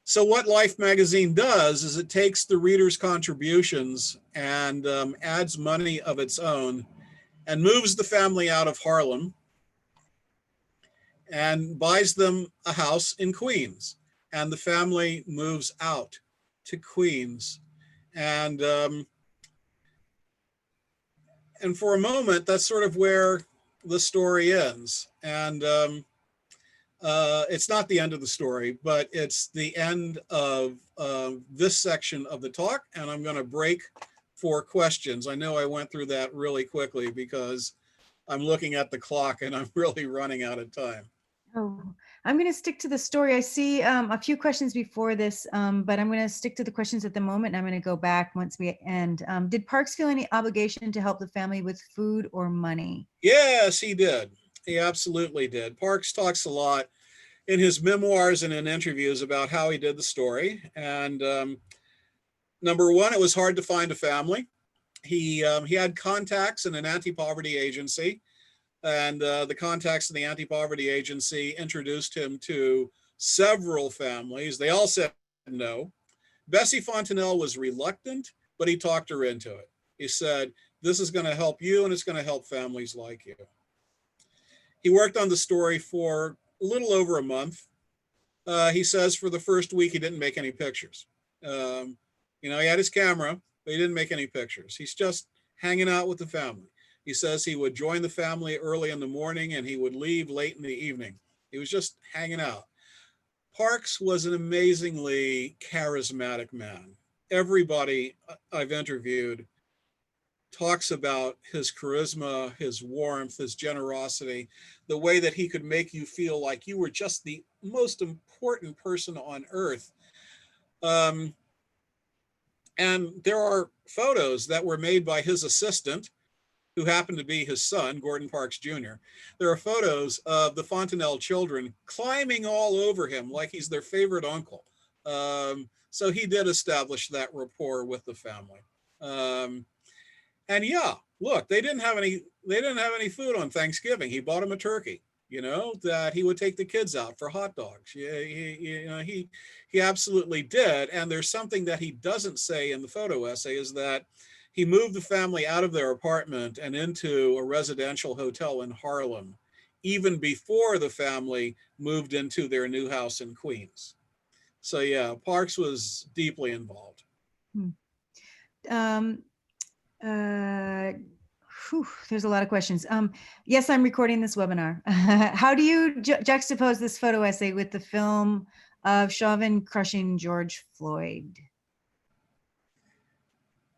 So what Life magazine does is it takes the readers' contributions and adds money of its own and moves the family out of Harlem and buys them a house in Queens. And the family moves out to Queens. And for a moment, that's sort of where the story ends. And it's not the end of the story, but it's the end of this section of the talk. And I'm going to break for questions. I know I went through that really quickly because I'm looking at the clock and I'm really running out of time. Oh, I'm going to stick to the story. I see a few questions before this, but I'm going to stick to the questions at the moment. And I'm going to go back once we end. Did Parks feel any obligation to help the family with food or money? Yes, he did. He absolutely did. Parks talks a lot in his memoirs and in interviews about how he did the story. And number one, it was hard to find a family. He had contacts in an anti-poverty agency. And the contacts in the anti-poverty agency introduced him to several families. They all said no. Bessie Fontenelle was reluctant, but he talked her into it. He said, this is going to help you and it's going to help families like you. He worked on the story for a little over a month. He says for the first week, he didn't make any pictures. He had his camera, but he didn't make any pictures. He's just hanging out with the family. He says he would join the family early in the morning and he would leave late in the evening. He was just hanging out. Parks was an amazingly charismatic man. Everybody I've interviewed talks about his charisma, his warmth, his generosity, the way that he could make you feel like you were just the most important person on earth. And there are photos that were made by his assistant, who happened to be his son, Gordon Parks Jr. There are photos of the Fontenelle children climbing all over him like he's their favorite uncle. So he did establish that rapport with the family. And yeah, look, they didn't have any food on Thanksgiving. He bought him a turkey, that he would take the kids out for hot dogs. He absolutely did. And there's something that he doesn't say in the photo essay is that he moved the family out of their apartment and into a residential hotel in Harlem, even before the family moved into their new house in Queens. So yeah, Parks was deeply involved. there's a lot of questions. Yes, I'm recording this webinar. How do you juxtapose this photo essay with the film of Chauvin crushing George Floyd?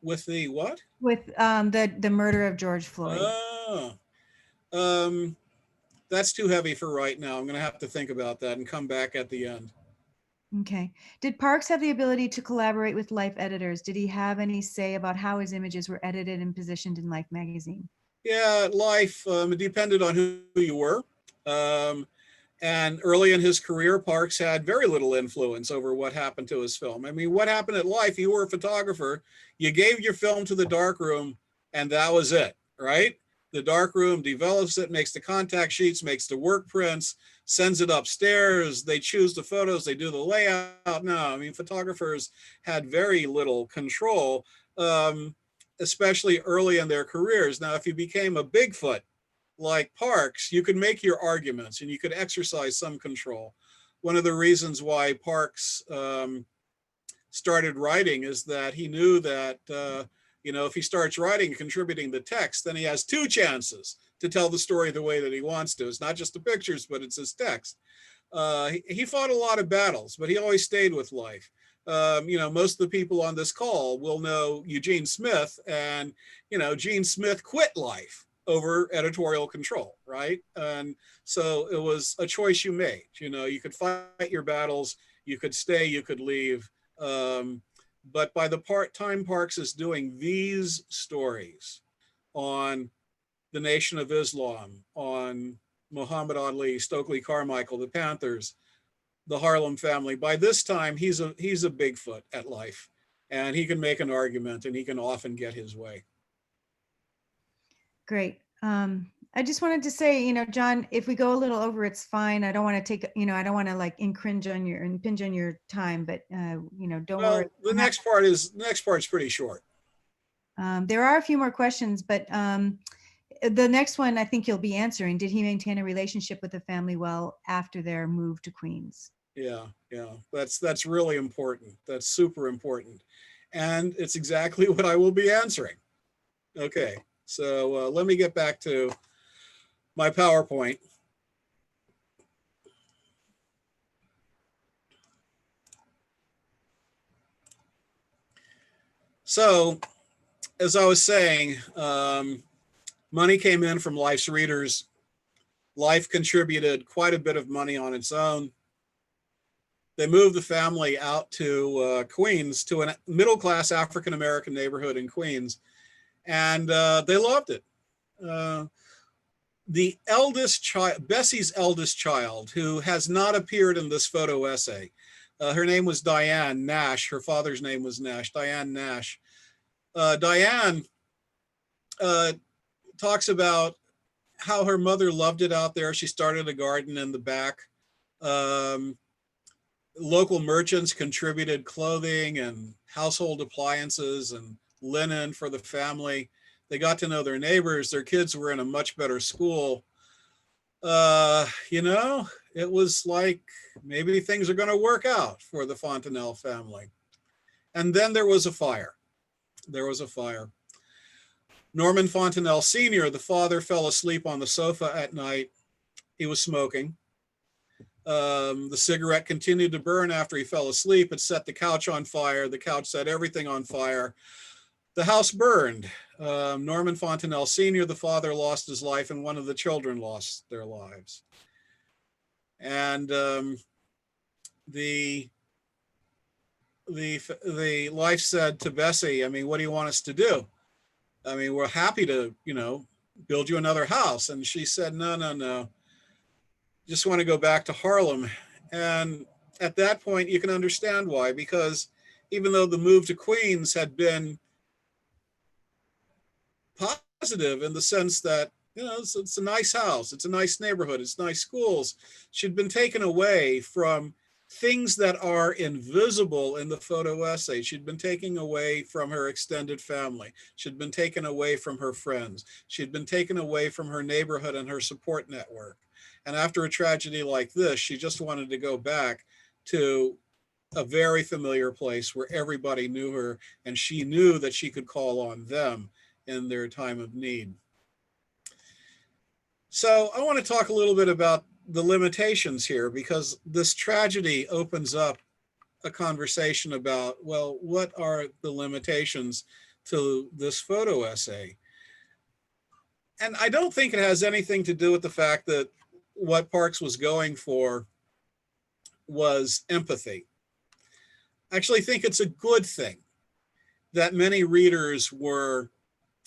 With the what? With the murder of George Floyd. Oh, that's too heavy for right now. I'm going to have to think about that and come back at the end. Okay. Did Parks have the ability to collaborate with Life editors? Did he have any say about how his images were edited and positioned in Life magazine? Yeah, Life, it depended on who you were. And early in his career, Parks had very little influence over what happened to his film. I mean, what happened at Life, you were a photographer, you gave your film to the darkroom, and that was it, right? The darkroom develops it, makes the contact sheets, makes the work prints, sends it upstairs. They choose the photos, they do the layout. No, I mean, photographers had very little control, especially early in their careers. Now, if you became a Bigfoot like Parks, you could make your arguments and you could exercise some control. One of the reasons why Parks started writing is that he knew that if he starts writing and contributing the text, then he has two chances to tell the story the way that he wants to. It's not just the pictures, but it's his text. He fought a lot of battles, but he always stayed with Life. Most of the people on this call will know Eugene Smith, and, Gene Smith quit Life over editorial control, right? And so it was a choice you made. You could fight your battles, you could stay, you could leave. But by the time Parks is doing these stories on the Nation of Islam, on Muhammad Ali, Stokely Carmichael, the Panthers, the Harlem Family, by this time he's a Bigfoot at Life, and he can make an argument and he can often get his way. Great. I just wanted to say, John, if we go a little over, it's fine. I don't want to take, I don't want to like impinge on your time, but don't worry. The next part's pretty short. There are a few more questions, but the next one I think you'll be answering. Did he maintain a relationship with the family well after their move to Queens? Yeah. That's really important. That's super important. And it's exactly what I will be answering. Okay, so let me get back to my PowerPoint. So, as I was saying, money came in from Life's readers. Life contributed quite a bit of money on its own. They moved the family out to Queens, to a middle-class African-American neighborhood in Queens, and they loved it. The eldest child, Bessie's eldest child, who has not appeared in this photo essay, her name was Diane Nash. Her father's name was Nash, Diane Nash. Diane talks about how her mother loved it out there. She started a garden in the back. Local merchants contributed clothing and household appliances and linen for the family. They got to know their neighbors. Their kids were in a much better school. It was like maybe things are going to work out for the Fontenelle family. And then there was a fire. Norman Fontenelle Sr., the father, fell asleep on the sofa at night. He was smoking. The cigarette continued to burn after he fell asleep. It set the couch on fire. The couch set everything on fire. The house burned. Norman Fontenelle Sr., the father, lost his life, and one of the children lost their lives. And the Life said to Bessie, I mean, what do you want us to do? I mean, we're happy to, build you another house. And she said, no. Just want to go back to Harlem. And at that point, you can understand why, because even though the move to Queens had been positive in the sense that, it's a nice house, it's a nice neighborhood, it's nice schools, she'd been taken away from things that are invisible in the photo essay. She'd been taken away from her extended family. She'd been taken away from her friends. She'd been taken away from her neighborhood and her support network. And after a tragedy like this, she just wanted to go back to a very familiar place where everybody knew her, and she knew that she could call on them in their time of need. So I want to talk a little bit about the limitations here, because this tragedy opens up a conversation about, well, what are the limitations to this photo essay? And I don't think it has anything to do with the fact that what Parks was going for was empathy. I actually think it's a good thing that many readers were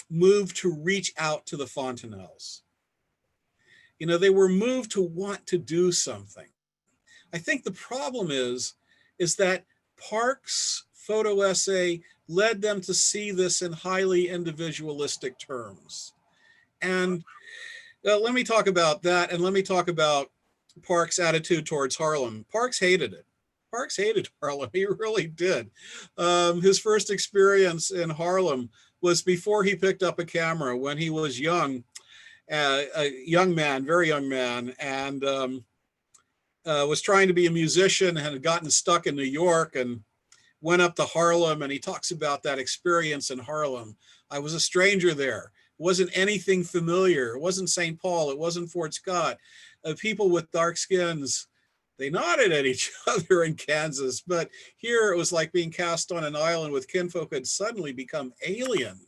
moved to reach out to the Fontenelles. You know, they were moved to want to do something. I think the problem is that Parks' photo essay led them to see this in highly individualistic terms. And let me talk about that, and let me talk about Parks' attitude towards Harlem. Parks hated it. Parks hated Harlem. He really did. His first experience in Harlem was before he picked up a camera when he was young, a young man, very young man, and was trying to be a musician and had gotten stuck in New York and went up to Harlem, and he talks about that experience in Harlem. I was a stranger there. It wasn't anything familiar. It wasn't St. Paul. It wasn't Fort Scott. People with dark skins, they nodded at each other in Kansas, but here it was like being cast on an island with kinfolk who had suddenly become alien.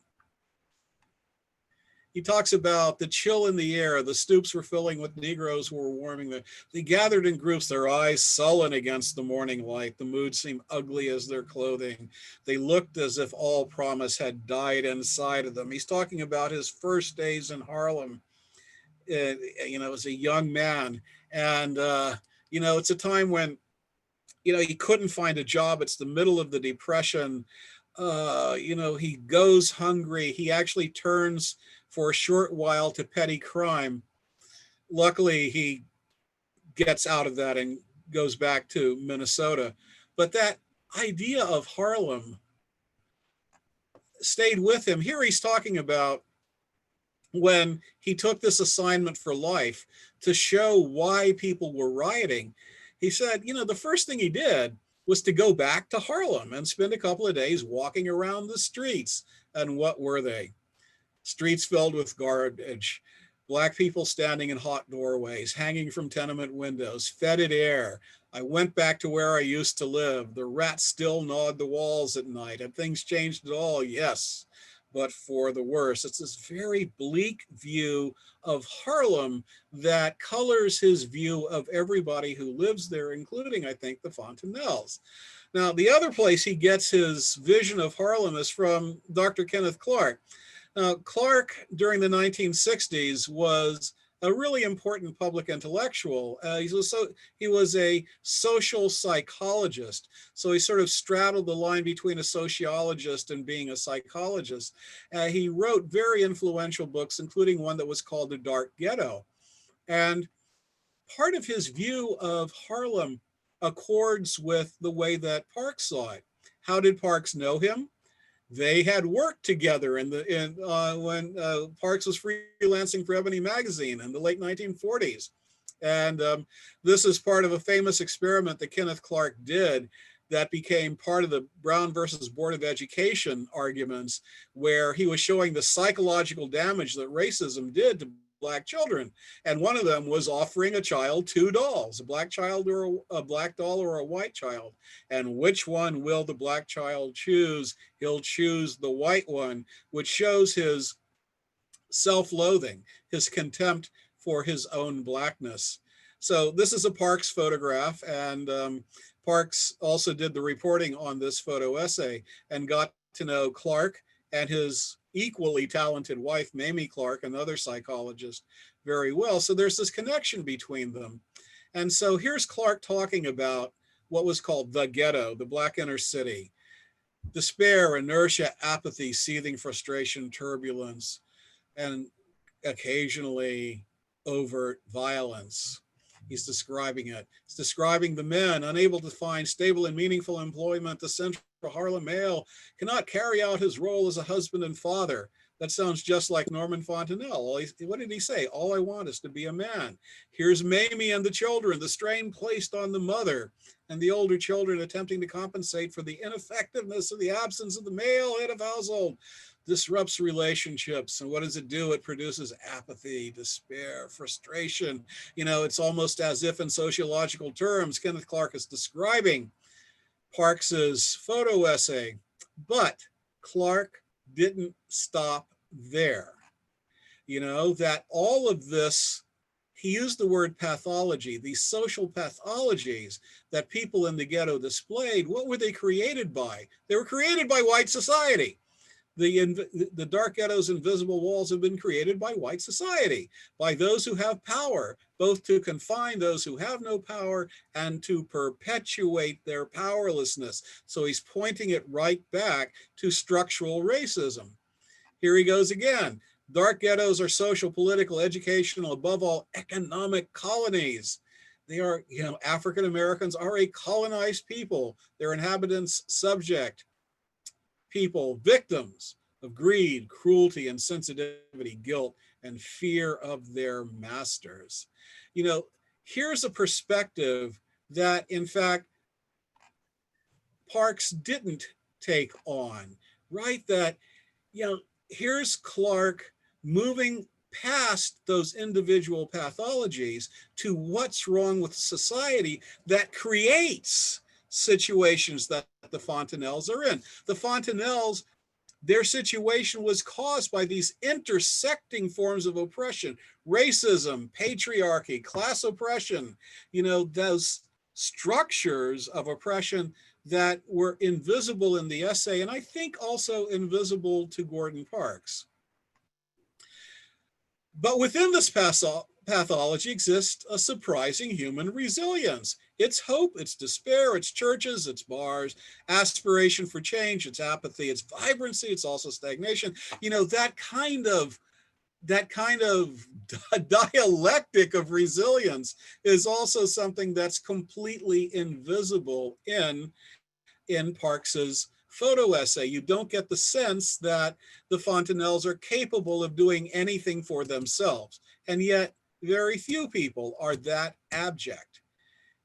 He talks about the chill in the air. The stoops were filling with Negroes who were warming. They gathered in groups, their eyes sullen against the morning light. The mood seemed ugly as their clothing. They looked as if all promise had died inside of them. He's talking about his first days in Harlem, you know, as a young man. And, you know, it's a time when, you know, he couldn't find a job. It's the middle of the Depression. You know, he goes hungry. He actually turns for a short while to petty crime. Luckily, he gets out of that and goes back to Minnesota. But that idea of Harlem stayed with him. Here he's talking about when he took this assignment for life to show why people were rioting. He said, you know, the first thing he did was to go back to Harlem and spend a couple of days walking around the streets. And what were they? Streets filled with garbage, Black people standing in hot doorways, hanging from tenement windows, fetid air. I went back to where I used to live. The rats still gnawed the walls at night. Have things changed at all? Yes, but for the worse. It's this very bleak view of Harlem that colors his view of everybody who lives there, including, I think, the Fontenelles. Now, the other place he gets his vision of Harlem is from Dr. Kenneth Clark. Now, Clark, during the 1960s, was a really important public intellectual. He was a social psychologist. So he sort of straddled the line between a sociologist and being a psychologist. He wrote very influential books, including one that was called The Dark Ghetto. And part of his view of Harlem accords with the way that Parks saw it. How did Parks know him? They had worked together when Parks was freelancing for Ebony magazine in the late 1940s. And this is part of a famous experiment that Kenneth Clark did that became part of the Brown versus Board of Education arguments, where he was showing the psychological damage that racism did to Black children. And one of them was offering a child two dolls, a Black child or a Black doll or a white child. And which one will the Black child choose? He'll choose the white one, which shows his self-loathing, his contempt for his own Blackness. So this is a Parks photograph, and Parks also did the reporting on this photo essay and got to know Clark and his equally talented wife, Mamie Clark, another psychologist, very well. So there's this connection between them. And so here's Clark talking about what was called the ghetto, the Black inner city. Despair, inertia, apathy, seething frustration, turbulence, and occasionally overt violence. He's describing it. He's describing the men unable to find stable and meaningful employment. The central Harlem male cannot carry out his role as a husband and father. That sounds just like Norman Fontenelle. What did he say? All I want is to be a man. Here's Mamie and the children, the strain placed on the mother and the older children attempting to compensate for the ineffectiveness of the absence of the male head of household. disrupts relationships. And what does it do? It produces apathy, despair, frustration. It's almost as if in sociological terms, Kenneth Clark is describing Parks's photo essay. But Clark didn't stop there. That all of this, he used the word pathology, these social pathologies that people in the ghetto displayed. What were they created by? They were created by white society. The dark ghetto's invisible walls have been created by white society, by those who have power, both to confine those who have no power and to perpetuate their powerlessness. So he's pointing it right back to structural racism. Here he goes again. Dark ghettos are social, political, educational, above all, economic colonies. They are, African Americans are a colonized people. Their inhabitants subject people, victims of greed, cruelty, insensitivity, guilt, and fear of their masters. Here's a perspective that, in fact, Parks didn't take on, right? That, here's Clark moving past those individual pathologies to what's wrong with society that creates situations that the Fontenelles are in. The Fontenelles, their situation was caused by these intersecting forms of oppression, racism, patriarchy, class oppression, those structures of oppression that were invisible in the essay, and I think also invisible to Gordon Parks. But within this pathology exists a surprising human resilience. It's hope, it's despair, it's churches, it's bars, aspiration for change, it's apathy, it's vibrancy, it's also stagnation. That kind of dialectic of resilience is also something that's completely invisible in Parks's photo essay. You don't get the sense that the Fontenelles are capable of doing anything for themselves. And yet very few people are that abject.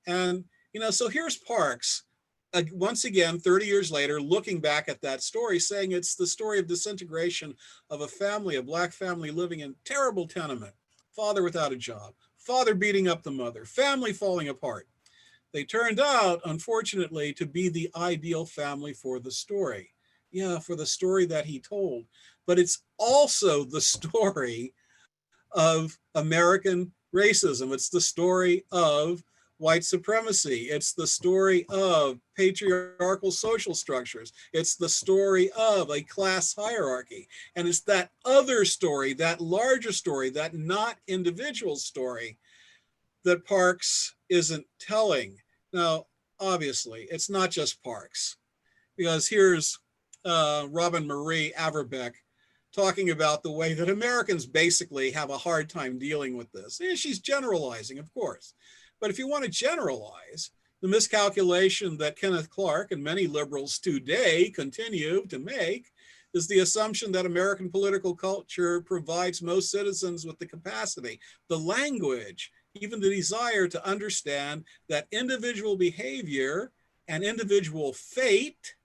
And, so here's Parks, once again, 30 years later, looking back at that story, saying it's the story of disintegration of a family, a Black family living in terrible tenement, father without a job, father beating up the mother, family falling apart. They turned out, unfortunately, to be the ideal family for the story. Yeah, for the story that he told. But it's also the story of American racism. It's the story of white supremacy. It's the story of patriarchal social structures. It's the story of a class hierarchy. And it's that other story, that larger story, that not individual story that Parks isn't telling. Now, obviously, it's not just Parks, because here's Robin Marie Averbeck talking about the way that Americans basically have a hard time dealing with this. And she's generalizing, of course. But if you want to generalize, the miscalculation that Kenneth Clark and many liberals today continue to make is the assumption that American political culture provides most citizens with the capacity, the language, even the desire to understand that individual behavior and individual fate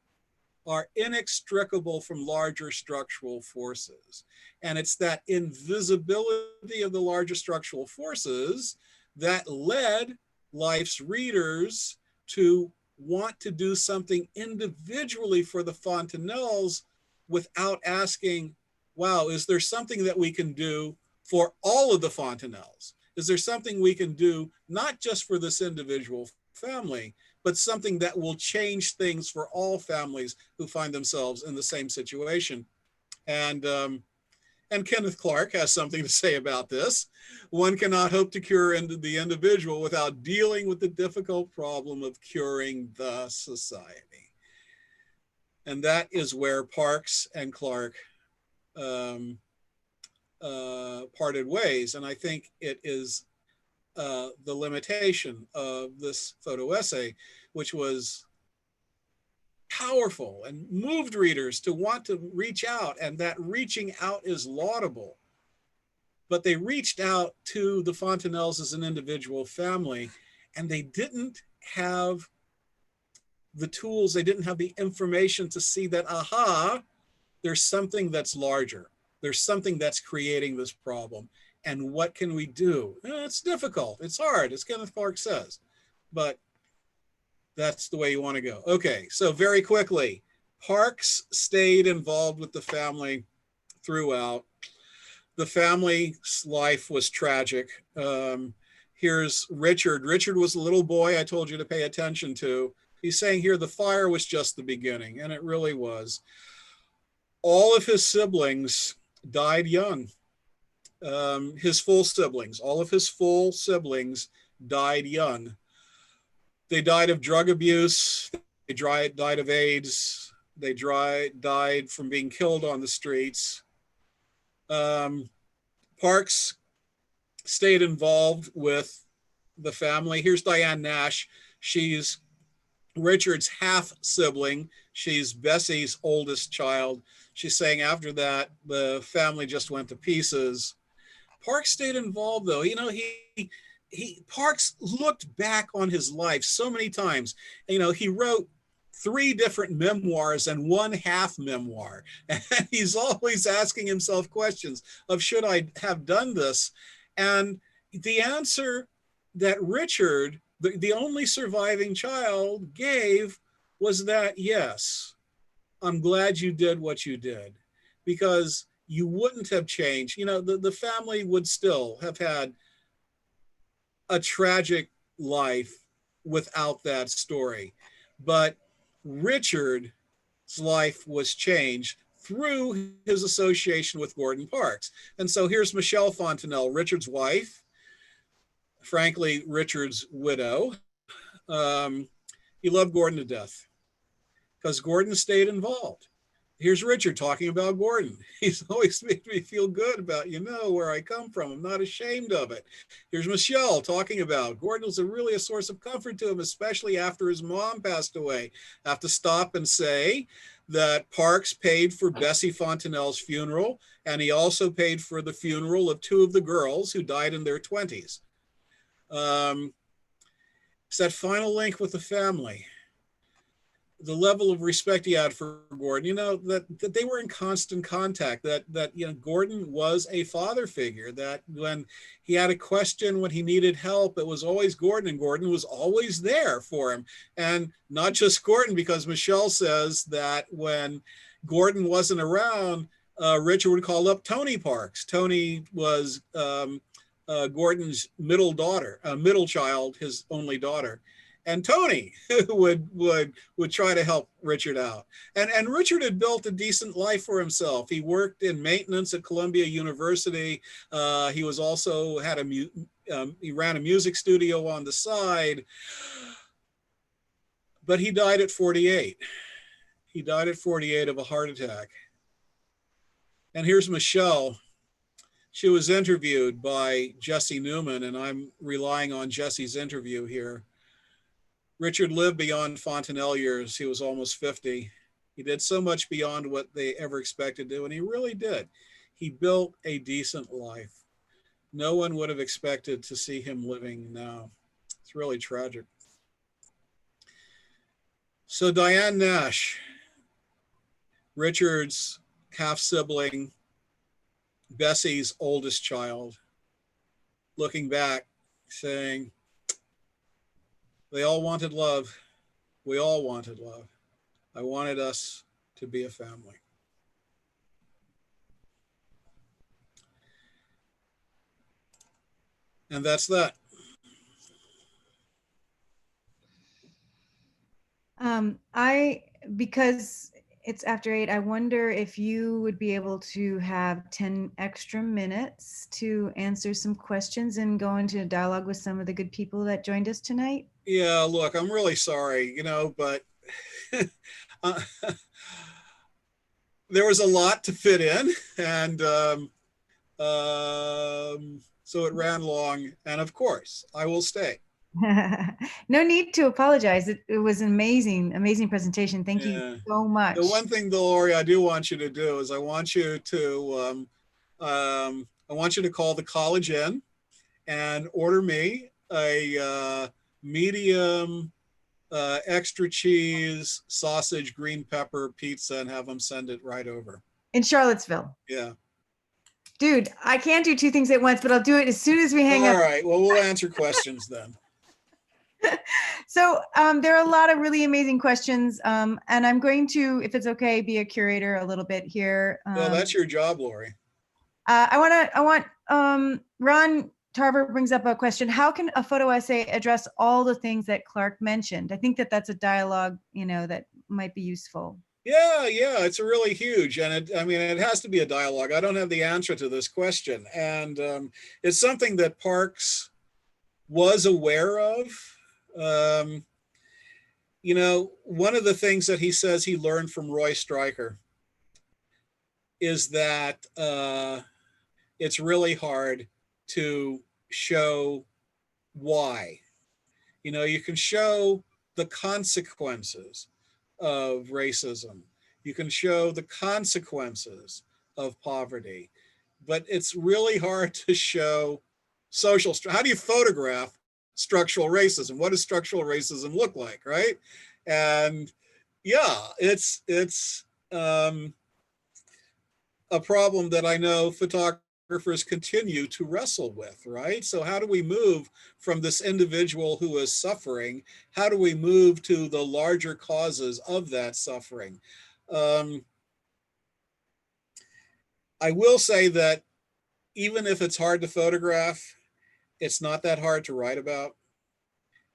are inextricable from larger structural forces. And it's that invisibility of the larger structural forces that led life's readers to want to do something individually for the Fontenelles without asking, wow, is there something that we can do for all of the Fontenelles? Is there something we can do not just for this individual family, but something that will change things for all families who find themselves in the same situation? And Kenneth Clark has something to say about this. One cannot hope to cure the individual without dealing with the difficult problem of curing the society. And that is where Parks and Clark parted ways. And I think it is the limitation of this photo essay, which was powerful and moved readers to want to reach out, and that reaching out is laudable. But they reached out to the Fontenelles as an individual family, and they didn't have the tools, they didn't have the information to see that, aha, there's something that's larger. There's something that's creating this problem. And what can we do? It's difficult. It's hard, as Kenneth Clark says. But that's the way you want to go. Okay, so very quickly, Parks stayed involved with the family throughout. The family's life was tragic. Here's Richard. Richard was a little boy I told you to pay attention to. He's saying here the fire was just the beginning, and it really was. All of his siblings died young. His full siblings, all of his full siblings died young. They died of drug abuse. They died of AIDS. They died from being killed on the streets. Parks stayed involved with the family. Here's Diane Nash. She's Richard's half sibling. She's Bessie's oldest child. She's saying after that, the family just went to pieces. Parks stayed involved though. You know, Parks looked back on his life so many times. You know, he wrote 3 different memoirs and 1 half memoir. And he's always asking himself questions of, should I have done this? And the answer that Richard, the only surviving child, gave was that, yes, I'm glad you did what you did, because you wouldn't have changed. You know, the family would still have had a tragic life without that story. But Richard's life was changed through his association with Gordon Parks. And so here's Michelle Fontenelle, Richard's wife, frankly, Richard's widow. He loved Gordon to death because Gordon stayed involved. Here's Richard talking about Gordon. He's always made me feel good about, you know, where I come from. I'm not ashamed of it. Here's Michelle talking about Gordon was really a source of comfort to him, especially after his mom passed away. I have to stop and say that Parks paid for Bessie Fontenelle's funeral, and he also paid for the funeral of 2 of the girls who died in their 20s. It's that final link with the family. The level of respect he had for Gordon, you know, that they were in constant contact, that you know, Gordon was a father figure, that when he had a question, when he needed help, it was always Gordon, and Gordon was always there for him. And not just Gordon, because Michelle says that when Gordon wasn't around, Richard would call up Tony Parks. Tony was Gordon's middle child, his only daughter. And Tony would try to help Richard out. And Richard had built a decent life for himself. He worked in maintenance at Columbia University. He was also he ran a music studio on the side. But he died at 48. He died at 48 of a heart attack. And here's Michelle. She was interviewed by Jesse Newman, and I'm relying on Jesse's interview here. Richard lived beyond Fontenelle years. He was almost 50. He did so much beyond what they ever expected to, and he really did. He built a decent life. No one would have expected to see him living now. It's really tragic. So Diane Nash, Richard's half-sibling, Bessie's oldest child, looking back, saying, they all wanted love. We all wanted love. I wanted us to be a family. And that's that. Because it's after 8, I wonder if you would be able to have 10 extra minutes to answer some questions and go into a dialogue with some of the good people that joined us tonight. Yeah, look, I'm really sorry, you know, but there was a lot to fit in, and so it ran long, and of course, I will stay. No need to apologize. It was an amazing presentation. Thank you so much. The one thing, Lori, I do want you to do is I want you to call the college in and order me a medium extra cheese, sausage, green pepper pizza, and have them send it right over. In Charlottesville. Yeah. Dude, I can't do two things at once, but I'll do it as soon as we hang up. All right. Well, we'll answer questions then. So there are a lot of really amazing questions, and I'm going to, if it's okay, be a curator a little bit here. Well, that's your job, Lori. Ron Tarver brings up a question. How can a photo essay address all the things that Clark mentioned? I think that that's a dialogue, that might be useful. Yeah, it's really huge. And it has to be a dialogue. I don't have the answer to this question. And it's something that Parks was aware of. One of the things that he says he learned from Roy Stryker is that it's really hard to show why. You can show the consequences of racism. You can show the consequences of poverty, but it's really hard to show how do you photograph structural racism? What does structural racism look like, right? And yeah, it's a problem that I know photographers continue to wrestle with, right? So how do we move from this individual who is suffering? How do we move to the larger causes of that suffering? I will say that even if it's hard to photograph, it's not that hard to write about.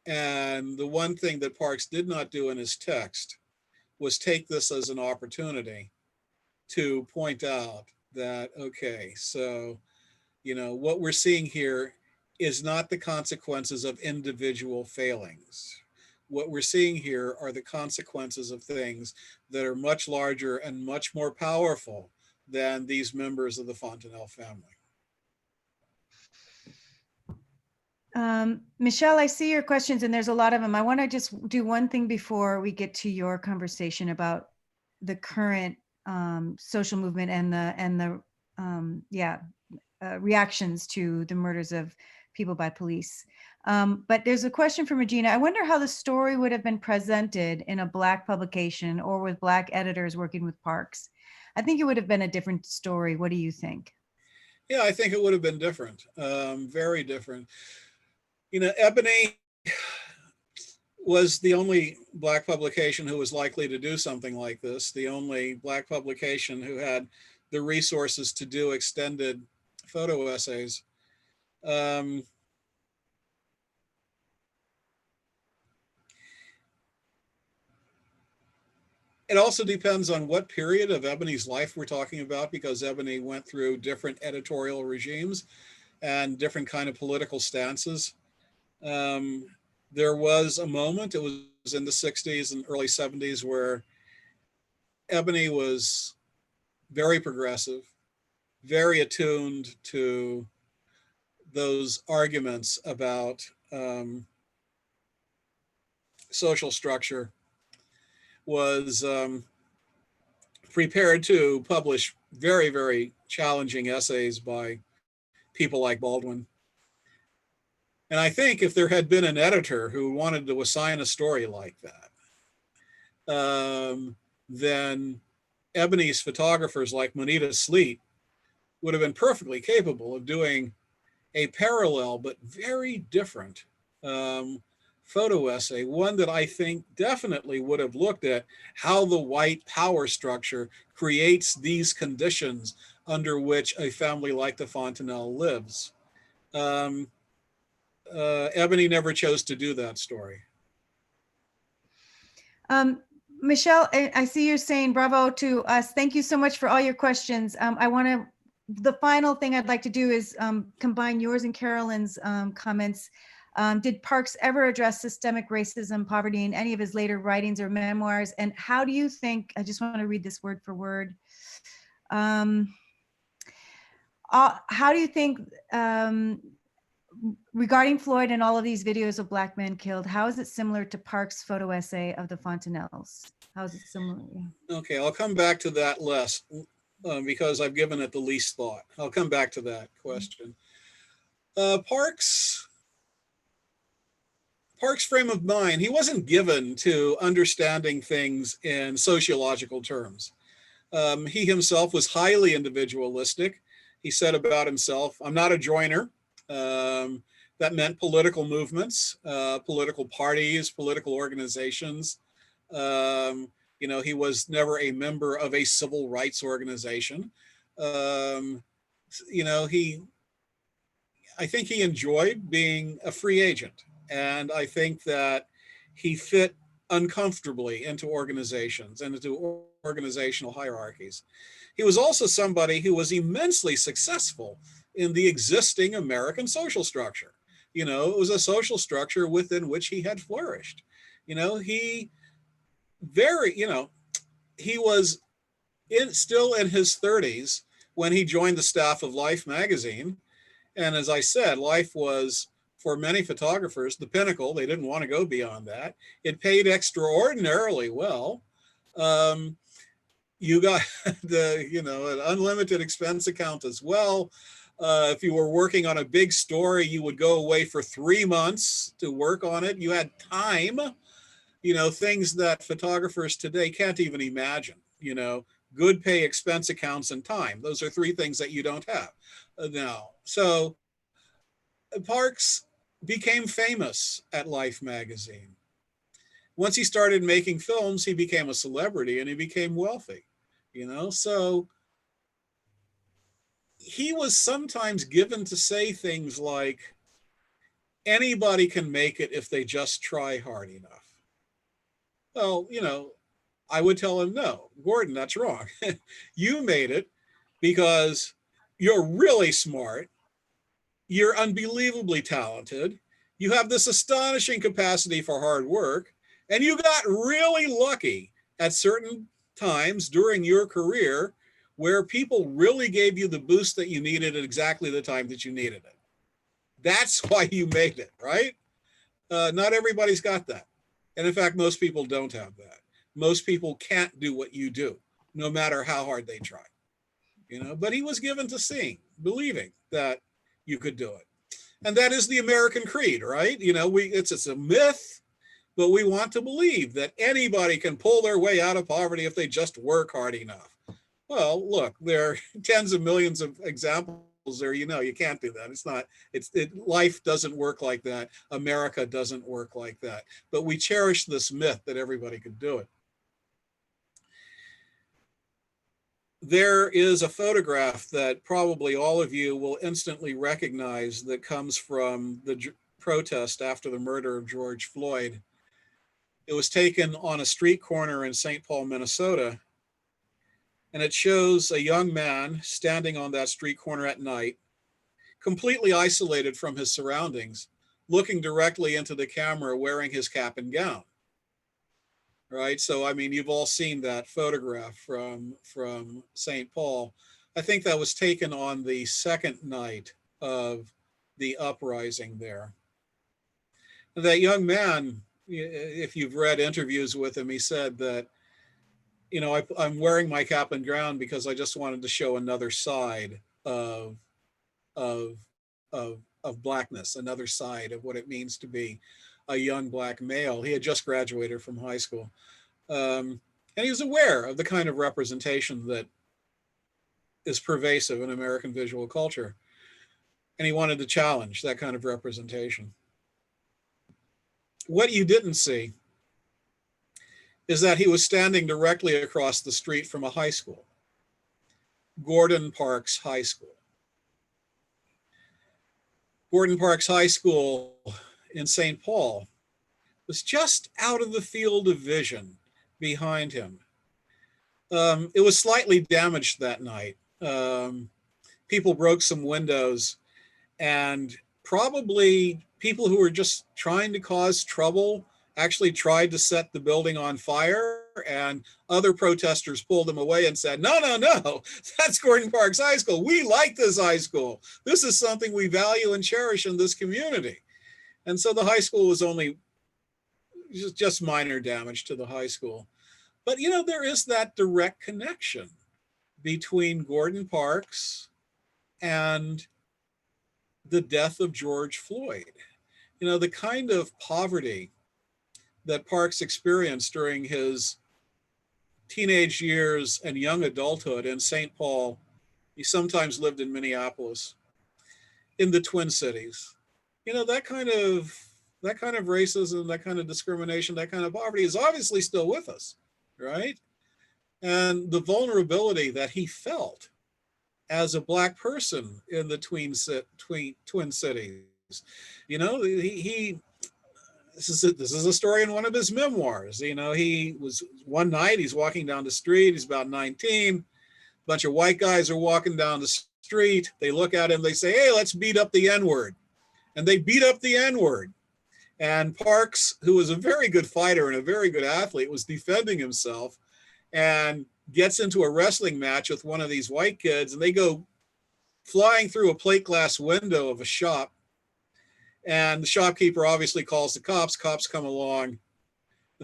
And the one thing that Parks did not do in his text was take this as an opportunity to point out that, okay, so, what we're seeing here is not the consequences of individual failings. What we're seeing here are the consequences of things that are much larger and much more powerful than these members of the Fontenelle family. Michelle, I see your questions and there's a lot of them. I want to just do one thing before we get to your conversation about the current social movement and the reactions to the murders of people by police. But there's a question from Regina. I wonder how the story would have been presented in a Black publication or with Black editors working with Parks. I think it would have been a different story. What do you think? Yeah, I think it would have been different, very different. Ebony was the only Black publication who was likely to do something like this, the only Black publication who had the resources to do extended photo essays. It also depends on what period of Ebony's life we're talking about, because Ebony went through different editorial regimes and different kind of political stances. There was a moment, it was in the 60s and early 70s, where Ebony was very progressive, very attuned to those arguments about social structure, was prepared to publish very, very challenging essays by people like Baldwin. And I think if there had been an editor who wanted to assign a story like that, then Ebony's photographers like Moneta Sleet would have been perfectly capable of doing a parallel but very different photo essay, one that I think definitely would have looked at how the white power structure creates these conditions under which a family like the Fontenelle lives. Ebony never chose to do that story. Michelle, I see you're saying bravo to us. Thank you so much for all your questions. The final thing I'd like to do is combine yours and Carolyn's comments. Did Parks ever address systemic racism, poverty in any of his later writings or memoirs? And how do you think, I just want to read this word for word. How do you think, regarding Floyd and all of these videos of Black men killed, how is it similar to Parks' photo essay of the Fontenelles? How is it similar? Okay, I'll come back to that less because I've given it the least thought. I'll come back to that question. Parks' frame of mind, he wasn't given to understanding things in sociological terms. He himself was highly individualistic. He said about himself, "I'm not a joiner." That meant political movements, political parties, political organizations. He was never a member of a civil rights organization. Um, I think he enjoyed being a free agent. And I think that he fit uncomfortably into organizations and into organizational hierarchies. He was also somebody who was immensely successful in the existing American social structure. It was a social structure within which he had flourished. He very, he was still in his 30s when he joined the staff of Life magazine. And as I said, Life was, for many photographers, the pinnacle. They didn't want to go beyond that. It paid extraordinarily well. You got an unlimited expense account as well. If you were working on a big story, you would go away for 3 months to work on it. You had time, things that photographers today can't even imagine, good pay, expense accounts, and time. Those are 3 things that you don't have now. So Parks became famous at Life magazine. Once he started making films, he became a celebrity and he became wealthy, so he was sometimes given to say things like, anybody can make it if they just try hard enough. Well, I would tell him, no, Gordon, that's wrong. You made it because you're really smart. You're unbelievably talented. You have this astonishing capacity for hard work. And you got really lucky at certain times during your career where people really gave you the boost that you needed at exactly the time that you needed it. That's why you made it, right? Not everybody's got that. And in fact, most people don't have that. Most people can't do what you do, no matter how hard they try. But he was given to seeing, believing that you could do it. And that is the American creed, right? It's a myth, but we want to believe that anybody can pull their way out of poverty if they just work hard enough. Well, look, there are tens of millions of examples there. You can't do that. Life doesn't work like that. America doesn't work like that. But we cherish this myth that everybody could do it. There is a photograph that probably all of you will instantly recognize that comes from the protest after the murder of George Floyd. It was taken on a street corner in St. Paul, Minnesota, and it shows a young man standing on that street corner at night, completely isolated from his surroundings, looking directly into the camera, wearing his cap and gown. Right. So, you've all seen that photograph from St. Paul. I think that was taken on the second night of the uprising there. And that young man, if you've read interviews with him, he said that, I'm wearing my cap and gown because I just wanted to show another side of blackness, another side of what it means to be a young Black male. He had just graduated from high school. And he was aware of the kind of representation that is pervasive in American visual culture. And he wanted to challenge that kind of representation. What you didn't see is that he was standing directly across the street from a high school, Gordon Parks High School. Gordon Parks High School in St. Paul was just out of the field of vision behind him. It was slightly damaged that night. People broke some windows, and probably people who were just trying to cause trouble actually tried to set the building on fire, and other protesters pulled them away and said, no, that's Gordon Parks High School. We like this high school. This is something we value and cherish in this community. And so the high school was only just minor damage to the high school. But, there is that direct connection between Gordon Parks and the death of George Floyd. The kind of poverty that Parks experienced during his teenage years and young adulthood in St. Paul. He sometimes lived in Minneapolis, in the Twin Cities. You know, that kind of racism, that kind of discrimination, that kind of poverty is obviously still with us, right? And the vulnerability that he felt as a Black person in the Twin Cities. You know, he this is a story in one of his memoirs. You know, he was one night, he's walking down the street, he's about 19, a bunch of white guys are walking down the street. They look at him, they say, hey, let's beat up the N-word. And they beat up the N-word. And Parks, who was a very good fighter and a very good athlete, was defending himself and gets into a wrestling match with one of these white kids, and they go flying through a plate glass window of a shop. And the shopkeeper obviously calls the cops. Cops come along.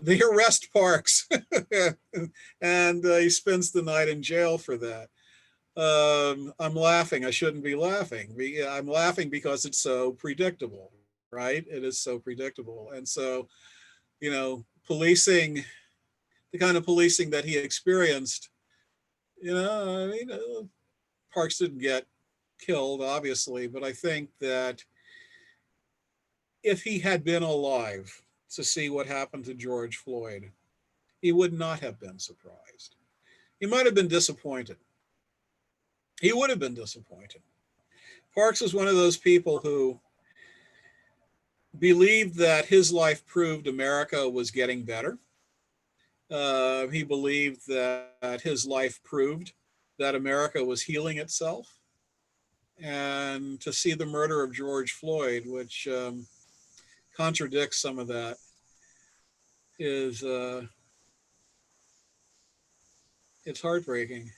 They arrest Parks, and he spends the night in jail for that. I'm laughing. I shouldn't be laughing. I'm laughing because it's so predictable, right? It is so predictable. And so, you know, policing, the kind of policing that he experienced, you know, I mean, Parks didn't get killed, obviously, but I think that if he had been alive to see what happened to George Floyd, he would not have been surprised. He might have been disappointed. He would have been disappointed. Parks was one of those people who believed that his life proved America was getting better. He believed that his life proved that America was healing itself. And to see the murder of George Floyd, which contradicts some of that, is it's heartbreaking.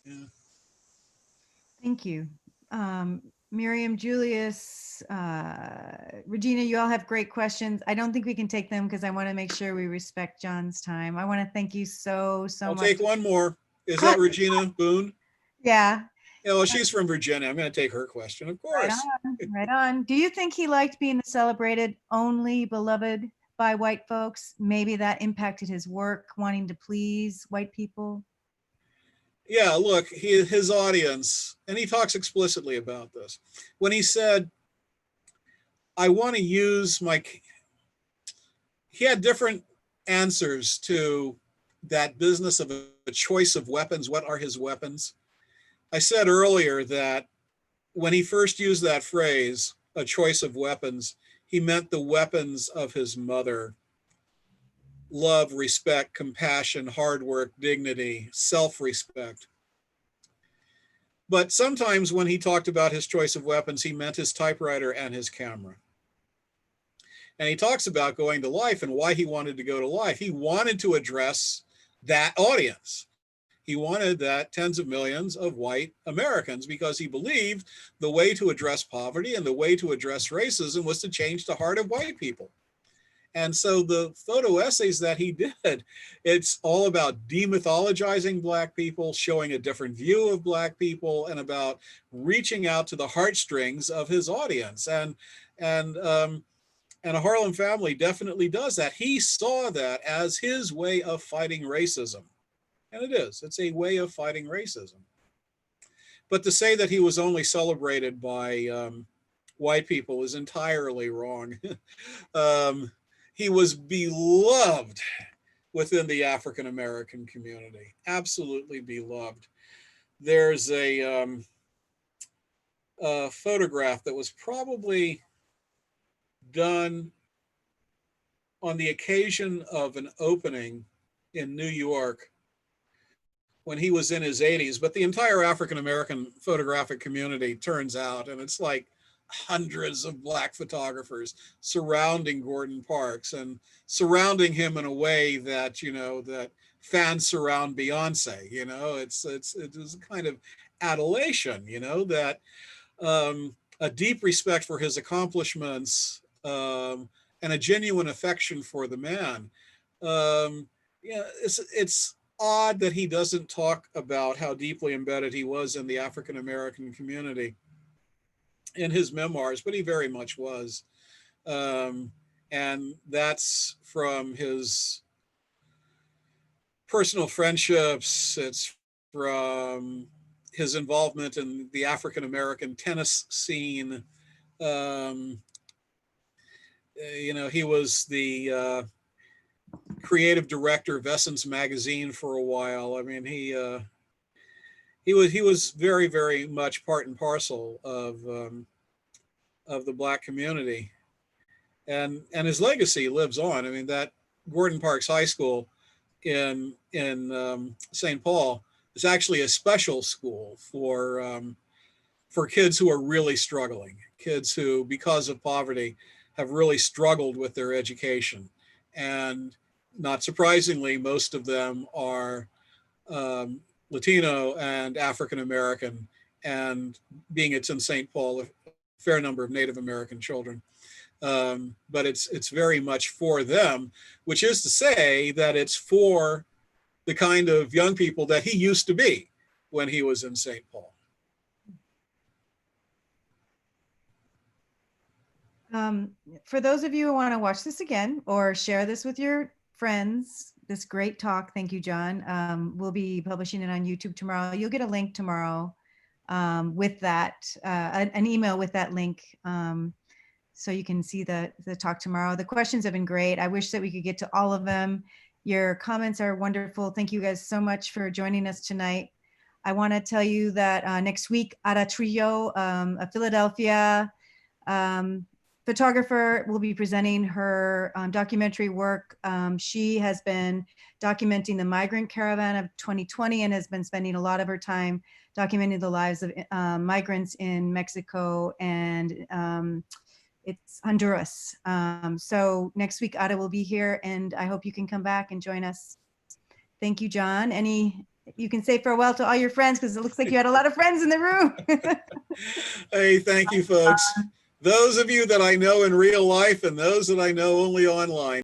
Yeah. Thank you. Miriam, Julius, Regina, you all have great questions. I don't think we can take them because I want to make sure we respect John's time. I want to thank you so much. I'll take one more. Is that Regina Boone? Yeah. Yeah, well, she's from Virginia. I'm going to take her question, of course. Right on. Do you think he liked being the celebrated, only beloved by white folks? Maybe that impacted his work, wanting to please white people? Yeah, look, his audience, and he talks explicitly about this. When he said, I want to use he had different answers to that business of a choice of weapons. What are his weapons? I said earlier that when he first used that phrase, a choice of weapons, he meant the weapons of his mother: love, respect, compassion, hard work, dignity, self-respect. But sometimes when he talked about his choice of weapons, he meant his typewriter and his camera. And he talks about going to life and why he wanted to go to life. He wanted to address that audience. He wanted that tens of millions of white Americans, because he believed the way to address poverty and the way to address racism was to change the heart of white people. And so the photo essays that he did, it's all about demythologizing Black people, showing a different view of Black people, and about reaching out to the heartstrings of his audience. And a Harlem Family definitely does that. He saw that as his way of fighting racism. And it is. It's a way of fighting racism. But to say that he was only celebrated by white people is entirely wrong. He was beloved within the African American community, absolutely beloved. There's a photograph that was probably done on the occasion of an opening in New York when he was in his 80s, but the entire African American photographic community turns out, and it's like hundreds of Black photographers surrounding Gordon Parks and surrounding him in a way that, you know, that fans surround Beyonce. You know, it was a kind of adulation, you know, that a deep respect for his accomplishments, and a genuine affection for the man. Yeah, it's odd that he doesn't talk about how deeply embedded he was in the African American community in his memoirs, but he very much was. And that's from his personal friendships. It's from his involvement in the African-American tennis scene. Um, he was the creative director of Essence magazine for a while. I mean, he was very, very much part and parcel of the Black community, and his legacy lives on. I mean, that Gordon Parks High School in St. Paul is actually a special school for kids who are really struggling, kids who, because of poverty, have really struggled with their education. And not surprisingly, most of them are Latino and African American, and being it's in St. Paul, a fair number of Native American children. But it's very much for them, which is to say that it's for the kind of young people that he used to be when he was in St. Paul. For those of you who want to watch this again or share this with your friends, this great talk, thank you, John. We'll be publishing it on YouTube tomorrow. You'll get a link tomorrow with that, an email with that link, so you can see the talk tomorrow. The questions have been great. I wish that we could get to all of them. Your comments are wonderful. Thank you guys so much for joining us tonight. I want to tell you that next week, Ada Trillo, a Philadelphia photographer, will be presenting her documentary work. She has been documenting the migrant caravan of 2020 and has been spending a lot of her time documenting the lives of migrants in Mexico and it's Honduras. So next week, Ada will be here, and I hope you can come back and join us. Thank you, John. You can say farewell to all your friends, because it looks like you had a lot of friends in the room. Hey, thank you, folks. Those of you that I know in real life and those that I know only online.